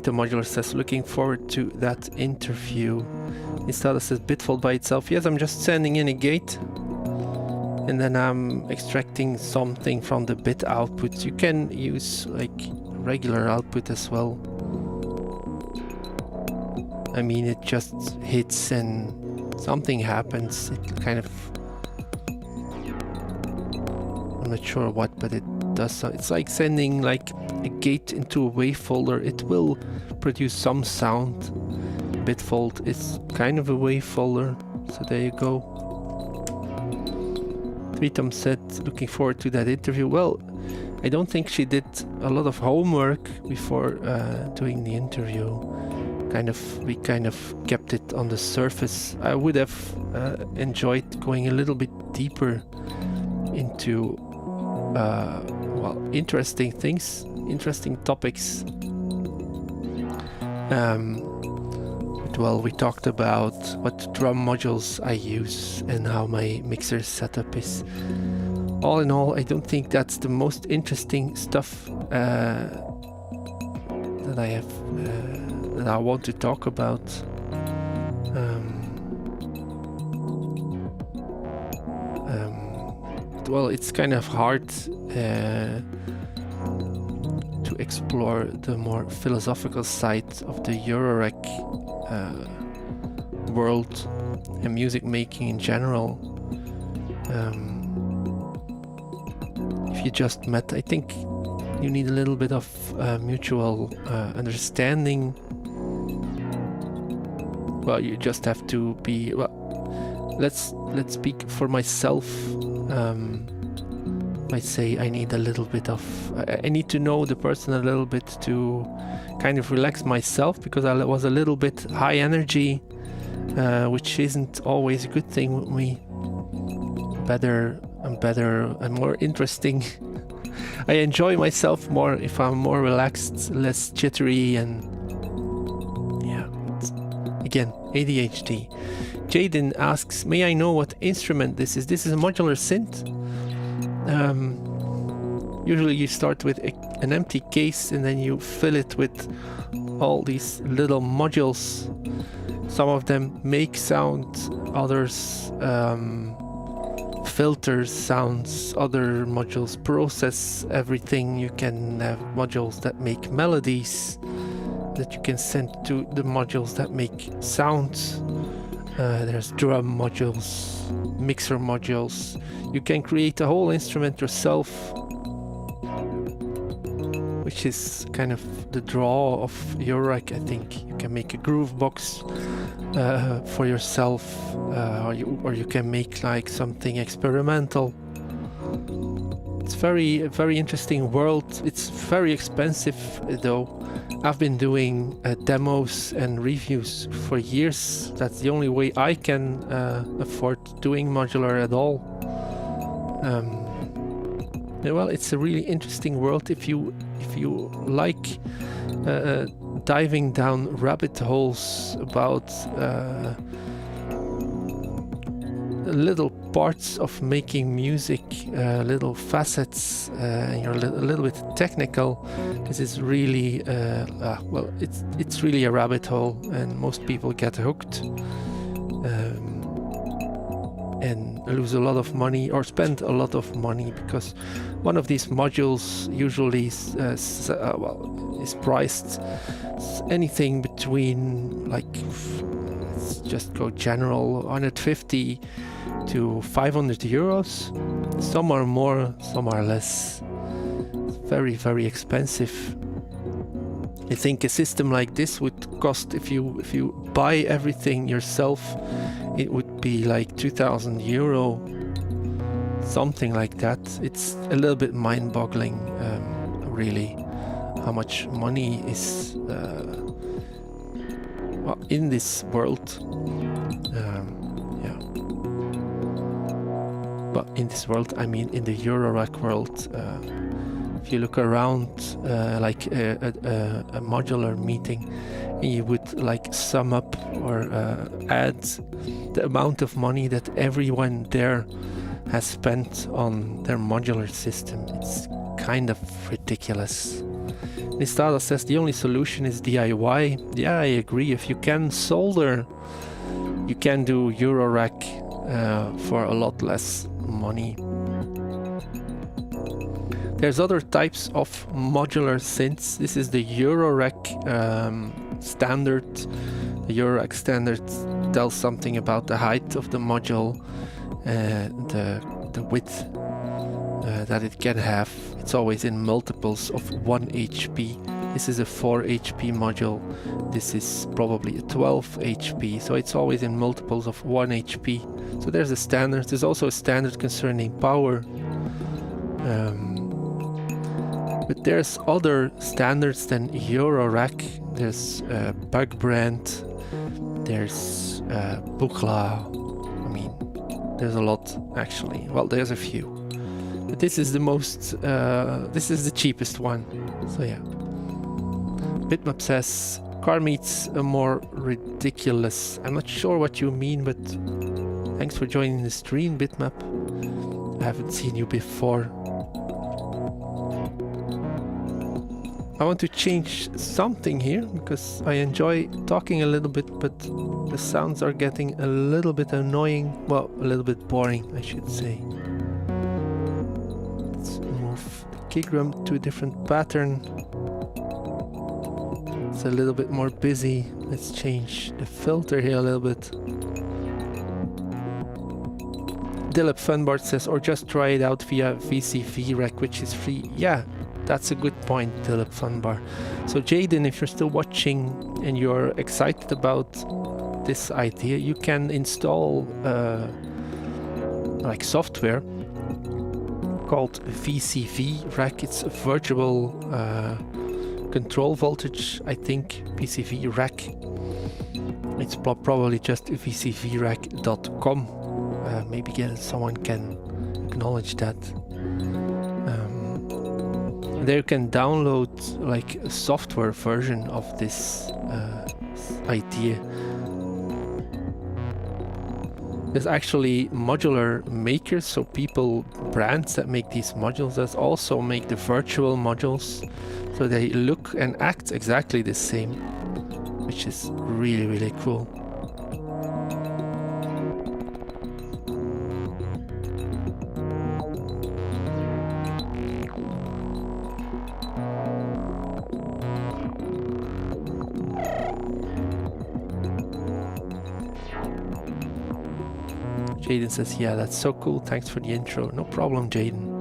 Modular says, looking forward to that interview. Installer says, bitfold by itself. Yes, I'm just sending in a gate and then I'm extracting something from the bit output. You can use like regular output as well. I mean, it just hits and something happens. It kind of, I'm not sure what, but it does. It's like sending like a gate into a wave folder. It will produce some sound. Bitfold is kind of a wave folder, so there you go. Tweetum said, looking forward to that interview. Well, I don't think she did a lot of homework before doing the interview. We kind of kept it on the surface. I would have enjoyed going a little bit deeper into well, interesting things, interesting topics. Well, we talked about what drum modules I use and how my mixer setup is. All in all, I don't think that's the most interesting stuff that I have that I want to talk about. Well, it's kind of hard to explore the more philosophical side of the Eurorack world and music making in general. If you just met, I think you need a little bit of mutual understanding. Well, you just have to be, well, let's speak for myself. I say I need a little bit of, I need to know the person a little bit to kind of relax myself, because I was a little bit high energy, which isn't always a good thing with me. I'm better and more interesting. I enjoy myself more if I'm more relaxed, less jittery, and yeah, again, ADHD. Jaden asks, may I know what instrument this is? This is a modular synth. Usually you start with an empty case and then you fill it with all these little modules. Some of them make sound, others filters sounds, other modules process everything. You can have modules that make melodies that you can send to the modules that make sounds. There's drum modules, mixer modules. You can create a whole instrument yourself, which is kind of the draw of Eurorack, I think. You can make a groove box for yourself, or you can make like something experimental. It's a very interesting world. It's very expensive though. I've been doing demos and reviews for years. That's the only way I can afford doing modular at all. Yeah, well, it's a really interesting world if you like diving down rabbit holes about little parts of making music, little facets, you're a little bit technical. This is really well, it's really a rabbit hole, and most people get hooked and lose a lot of money or spend a lot of money, because one of these modules usually is priced anything between, like, let's just go general, 150 to 500 euros. Some are more, some are less. It's very, very expensive. I think a system like this would cost, if you buy everything yourself, it would be like 2,000 euro, something like that. It's a little bit mind-boggling, really, how much money is well, in this world. Yeah. But in this world, I mean in the Eurorack world. If you look around, like a modular meeting, you would like sum up or add the amount of money that everyone there has spent on their modular system. It's kind of ridiculous. Nistada says the only solution is DIY. Yeah, I agree. If you can solder, you can do Eurorack for a lot less money. There's other types of modular synths. This is the Eurorack standard. The Eurorack standard tells something about the height of the module, the width that it can have. It's always in multiples of 1 HP. This is a 4 HP module. This is probably a 12 HP. So it's always in multiples of 1 HP. So there's a standard. There's also a standard concerning power. But there's other standards than Eurorack. There's Bug Brand, there's Buchla. I mean, there's a lot actually. Well, there's a few. But this is the most, this is the cheapest one. So yeah. Bitmap says, car meets a more ridiculous. I'm not sure what you mean, but thanks for joining the stream, Bitmap. I haven't seen you before. I want to change something here because I enjoy talking a little bit, but the sounds are getting a little bit annoying. Well, a little bit boring, I should say. Let's move the kick drum to a different pattern. It's a little bit more busy. Let's change the filter here a little bit. Dilip Funbart says, or just try it out via VCV Rack, which is free. Yeah. That's a good point, Dilip Funbar. So Jaden, if you're still watching and you're excited about this idea, you can install like software called VCV Rack. It's a virtual control voltage, I think, VCV Rack. It's probably just vcvrack.com. Maybe someone can acknowledge that. There you can download like a software version of this idea. There's actually modular makers, so brands that make these modules that also make the virtual modules, so they look and act exactly the same, which is really, really cool. Jaden says, yeah, that's so cool. Thanks for the intro. No problem, Jaden.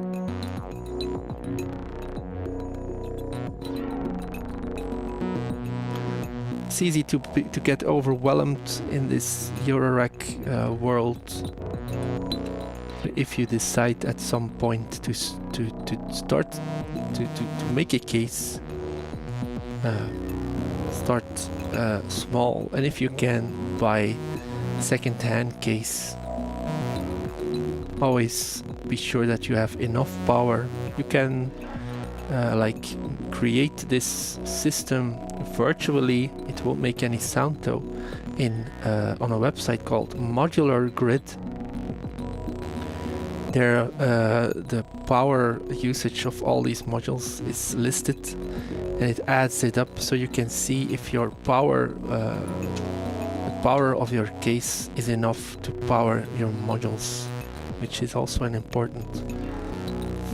It's easy to get overwhelmed in this Eurorack world. If you decide at some point to start to make a case, start small, and if you can buy a second-hand case. Always be sure that you have enough power you can like create this system virtually. It won't make any sound though, in on a website called Modular Grid. There the power usage of all these modules is listed, and it adds it up so you can see if your power the power of your case is enough to power your modules, which is also an important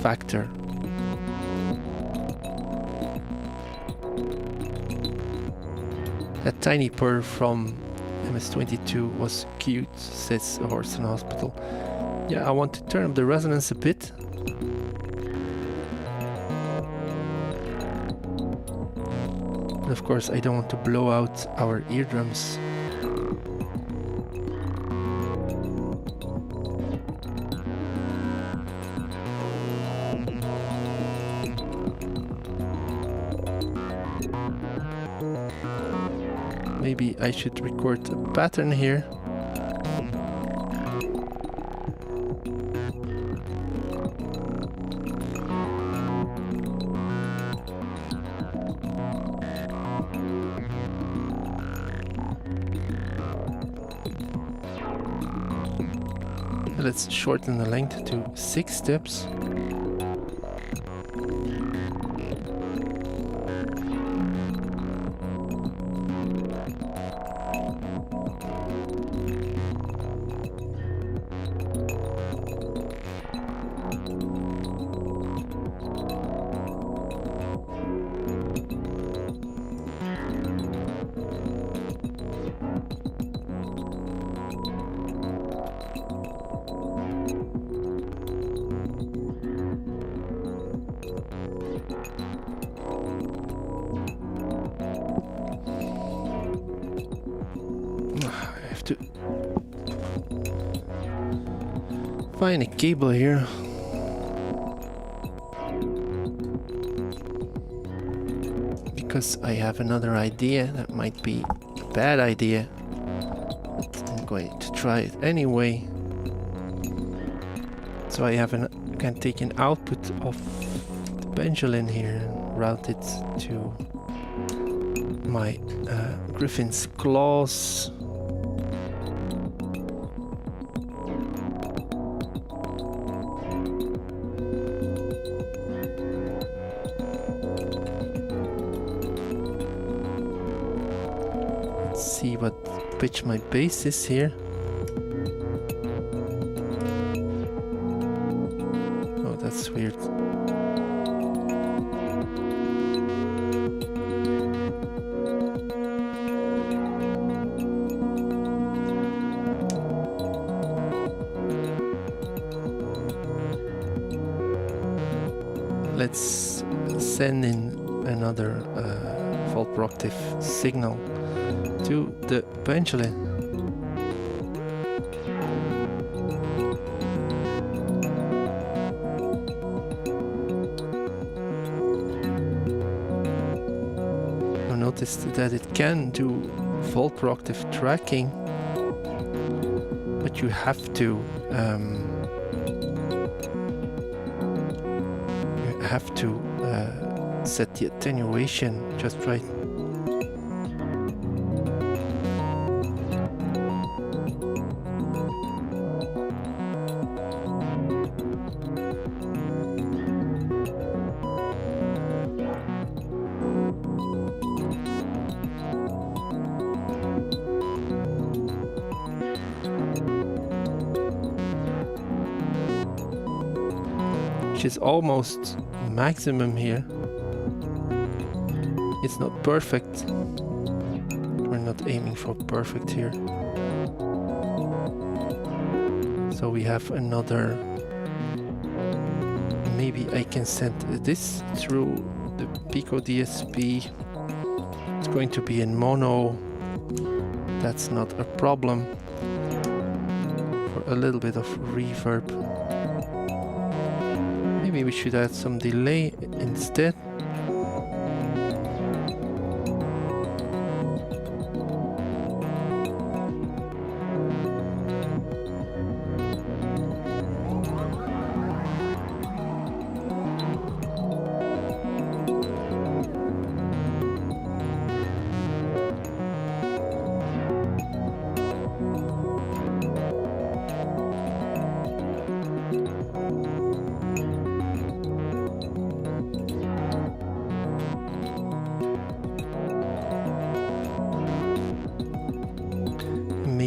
factor. That tiny purr from MS-22 was cute, says Horton Hospital. Yeah, I want to turn up the resonance a bit. And of course, I don't want to blow out our eardrums. Maybe I should record a pattern here. Let's shorten the length to 6 steps. To find a cable here. Because I have another idea that might be a bad idea, but I'm going to try it anyway. So I have can take an output of the pendulum here and route it to my Griffin's claws. See what pitch my bass is here. Oh, that's weird. Let's send in another volt-per-octave signal to the pendulum. You notice that it can do volt-per-octave tracking, but you have to set the attenuation just right. Which is almost maximum here. It's not perfect. We're not aiming for perfect here. So we have another. Maybe I can send this through the Pico DSP. It's going to be in mono. That's not a problem. For a little bit of reverb. Maybe we should add some delay instead.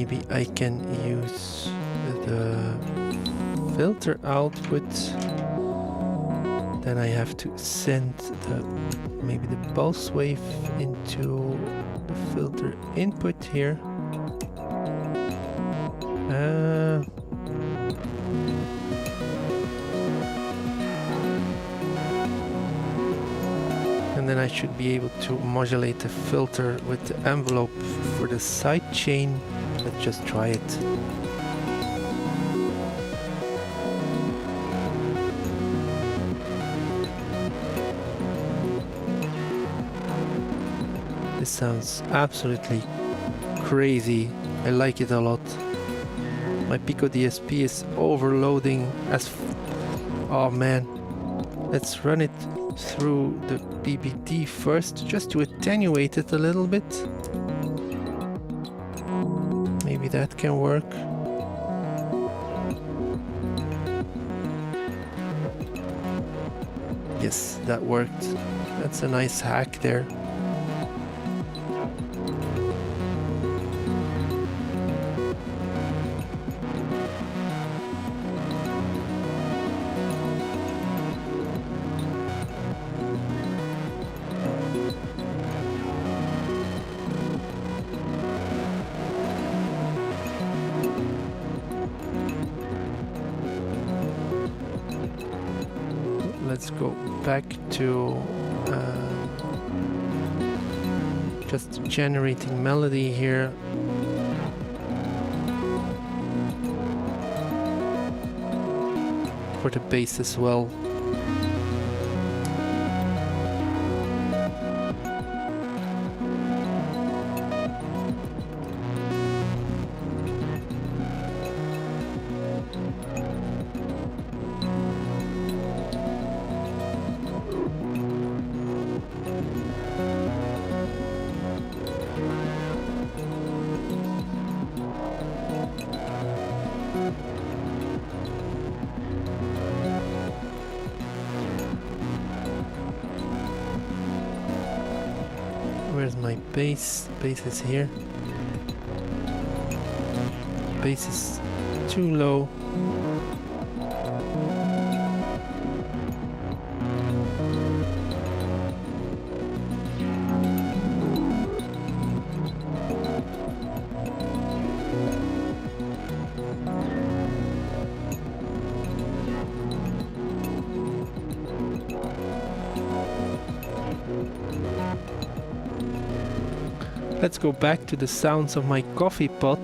maybe I can use the filter output. Then I have to send maybe the pulse wave into the filter input here. And then I should be able to modulate the filter with the envelope for the side chain. Let's just try it. This sounds absolutely crazy. I like it a lot. My Pico DSP is overloading oh man. Let's run it through the BBD first, just to attenuate it a little bit. Maybe that can work. Yes, that worked. That's a nice hack there. Let's go back to just generating melody here. For the bass as well. Where's my bass? Bass is here. Bass is too low. Let's go back to the sounds of my coffee pot.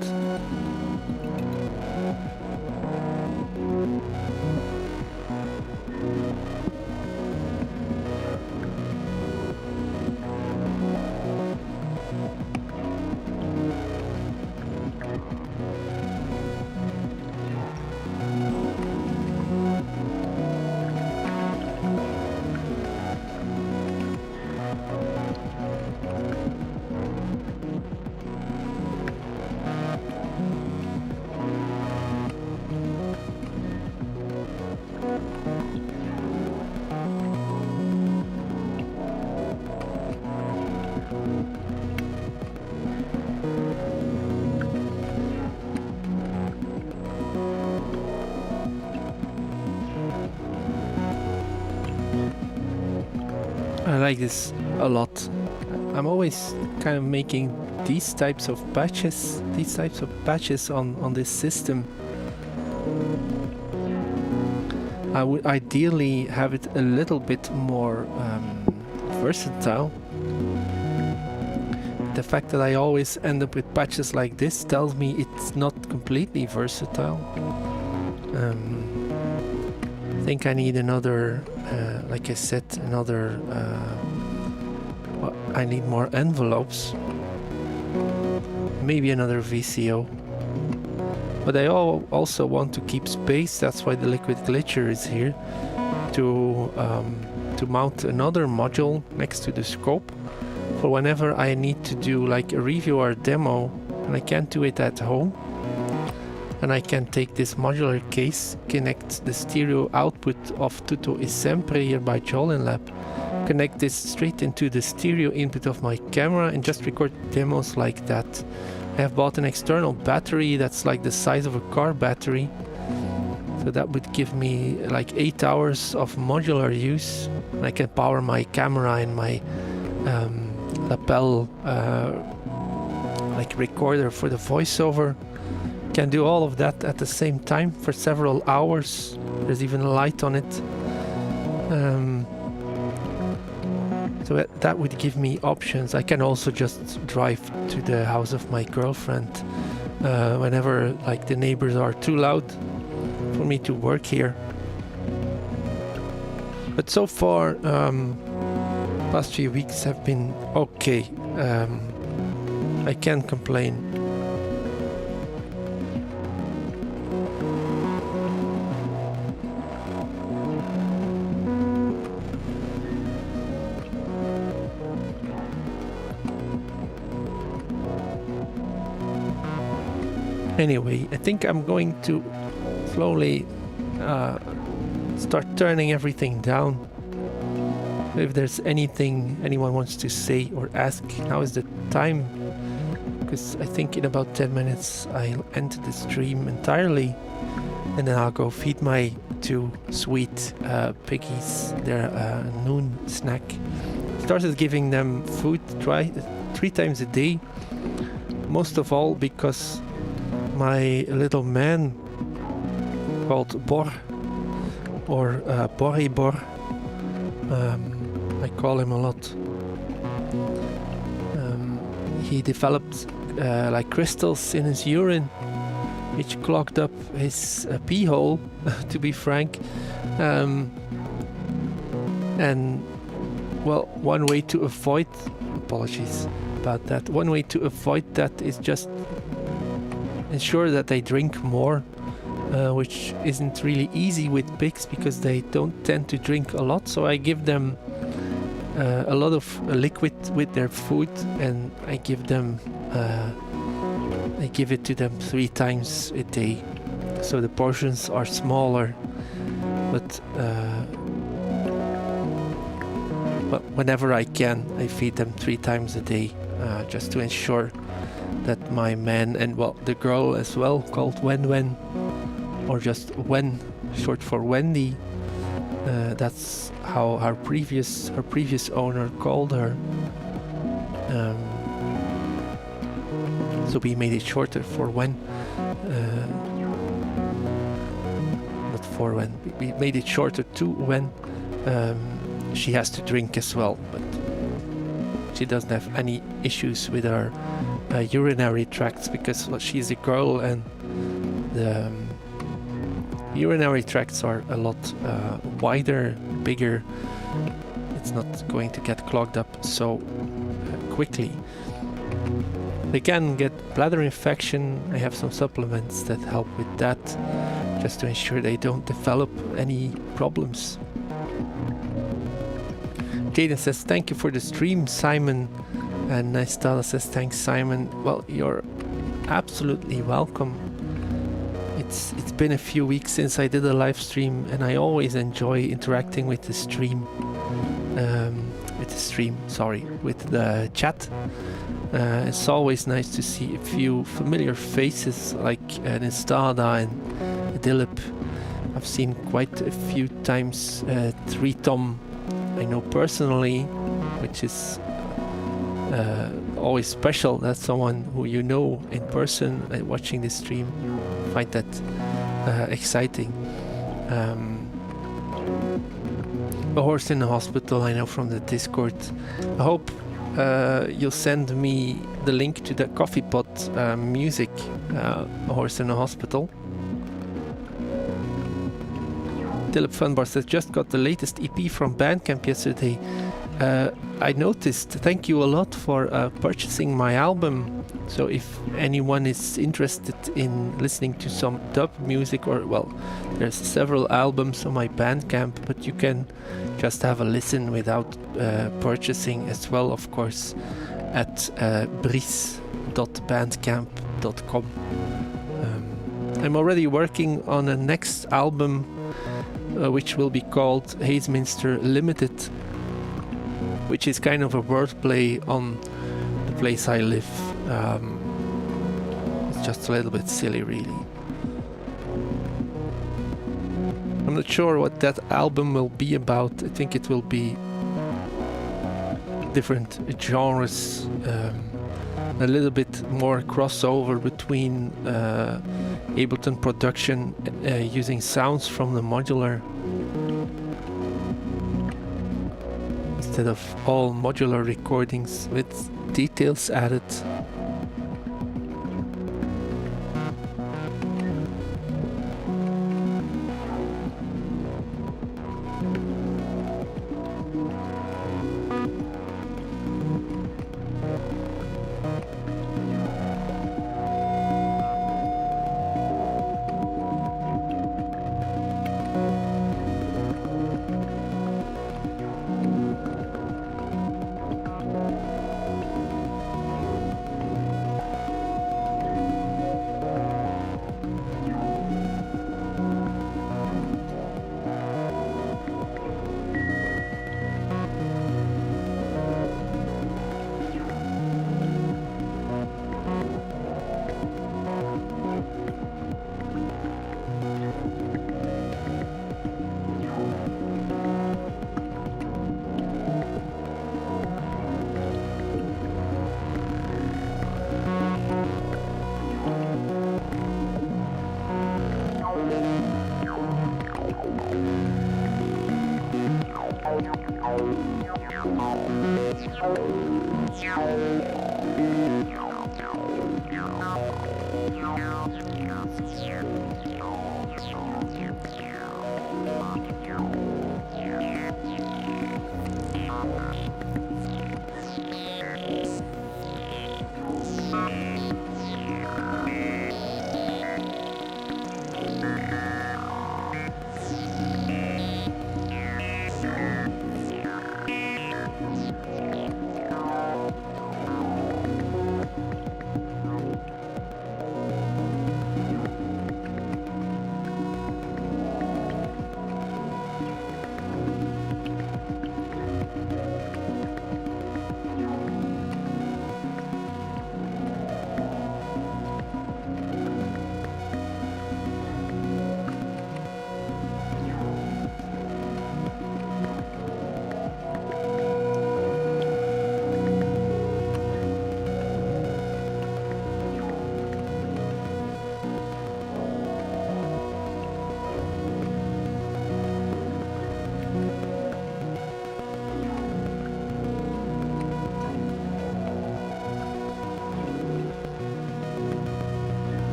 I like this a lot. I'm always kind of making these types of patches on this system. I would ideally have it a little bit more versatile. The fact that I always end up with patches like this tells me it's not completely versatile. I think I need another, like I said, I need more envelopes. Maybe another VCO. But I also want to keep space, that's why the liquid glitcher is here, to mount another module next to the scope for whenever I need to do like a review or a demo and I can't do it at home. And I can take this modular case, connect the stereo output of Tutto e Sempre here by Jolin Lab, connect this straight into the stereo input of my camera and just record demos like that. have bought an external battery that's like the size of a car battery. So that would give me like 8 hours of modular use. I can power my camera and my lapel like recorder for the voiceover. Can do all of that at the same time for several hours. There's even a light on it. So that would give me options. I can also just drive to the house of my girlfriend whenever like the neighbors are too loud for me to work here. But so far, past few weeks have been okay. I can't complain. Anyway, I think I'm going to slowly start turning everything down. If there's anything anyone wants to say or ask, now is the time. Because I think in about 10 minutes I'll end the stream entirely. And then I'll go feed my 2 sweet piggies their noon snack. Started giving them food 3 times a day. Most of all because my little man called Bor, or Boribor, I call him a lot. He developed like crystals in his urine, which clogged up his pee hole, to be frank. And well, one way to avoid, apologies about that, one way to avoid that is just ensure that they drink more, which isn't really easy with pigs because they don't tend to drink a lot. So I give them a lot of liquid with their food, and I give it to them 3 times a day. So the portions are smaller, but whenever I can, I feed them 3 times a day, just to ensure that my man, and well, the girl as well, called Wen, or just Wen, short for Wendy. That's how her previous owner called her. So we made it shorter for Wen, not for Wen. We made it shorter to Wen. She has to drink as well, but she doesn't have any issues with her urinary tracts because she's a girl, and the urinary tracts are a lot wider, bigger. It's not going to get clogged up so quickly. They can get bladder infection. I have some supplements that help with that, just to ensure they don't develop any problems. Jaden says, thank you for the stream, Simon. And Nystala says, thanks, Simon. Well, you're absolutely welcome. It's been a few weeks since I did a live stream, and I always enjoy interacting with the stream. With the chat. It's always nice to see a few familiar faces like Nestada and Dilip. I've seen quite a few times. Tritom, I know personally, which is always special. That's someone who you know in person watching this stream. I find that exciting. A horse in the hospital, I know from the Discord. I hope you'll send me the link to the coffee pot music, A Horse in the Hospital. Dilip Funbar says, just got the latest EP from Bandcamp yesterday. I noticed. Thank you a lot for purchasing my album. So if anyone is interested in listening to some dub music, or well, there's several albums on my Bandcamp, but you can just have a listen without purchasing as well, of course, at bris.bandcamp.com. I'm already working on a next album, which will be called Hazeminster Limited, which is kind of a wordplay on the place I live. just a little bit silly, really. I'm not sure what that album will be about. I think it will be different genres, a little bit more crossover between Ableton production using sounds from the Modular instead of all Modular recordings with details added.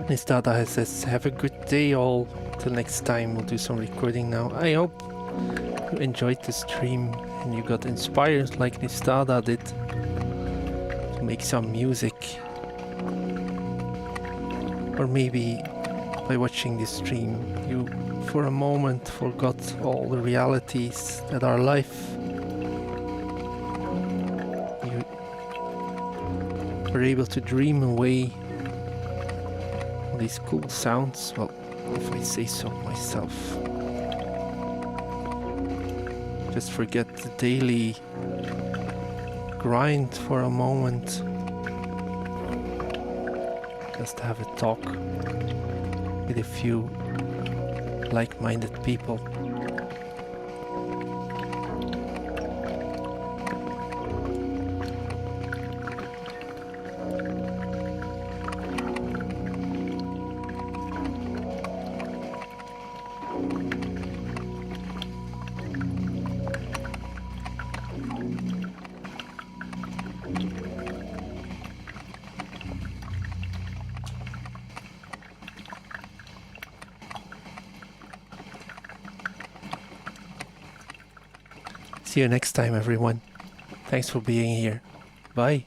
Nistada says, have a good day all. Till next time, we'll do some recording now. I hope you enjoyed the stream and you got inspired like Nistada did to make some music. Or maybe by watching this stream, you for a moment forgot all the realities that are life. You were able to dream away these cool sounds, well, if I say so myself. Just forget the daily grind for a moment. Just have a talk with a few like-minded people. See you next time, everyone. Thanks for being here. Bye.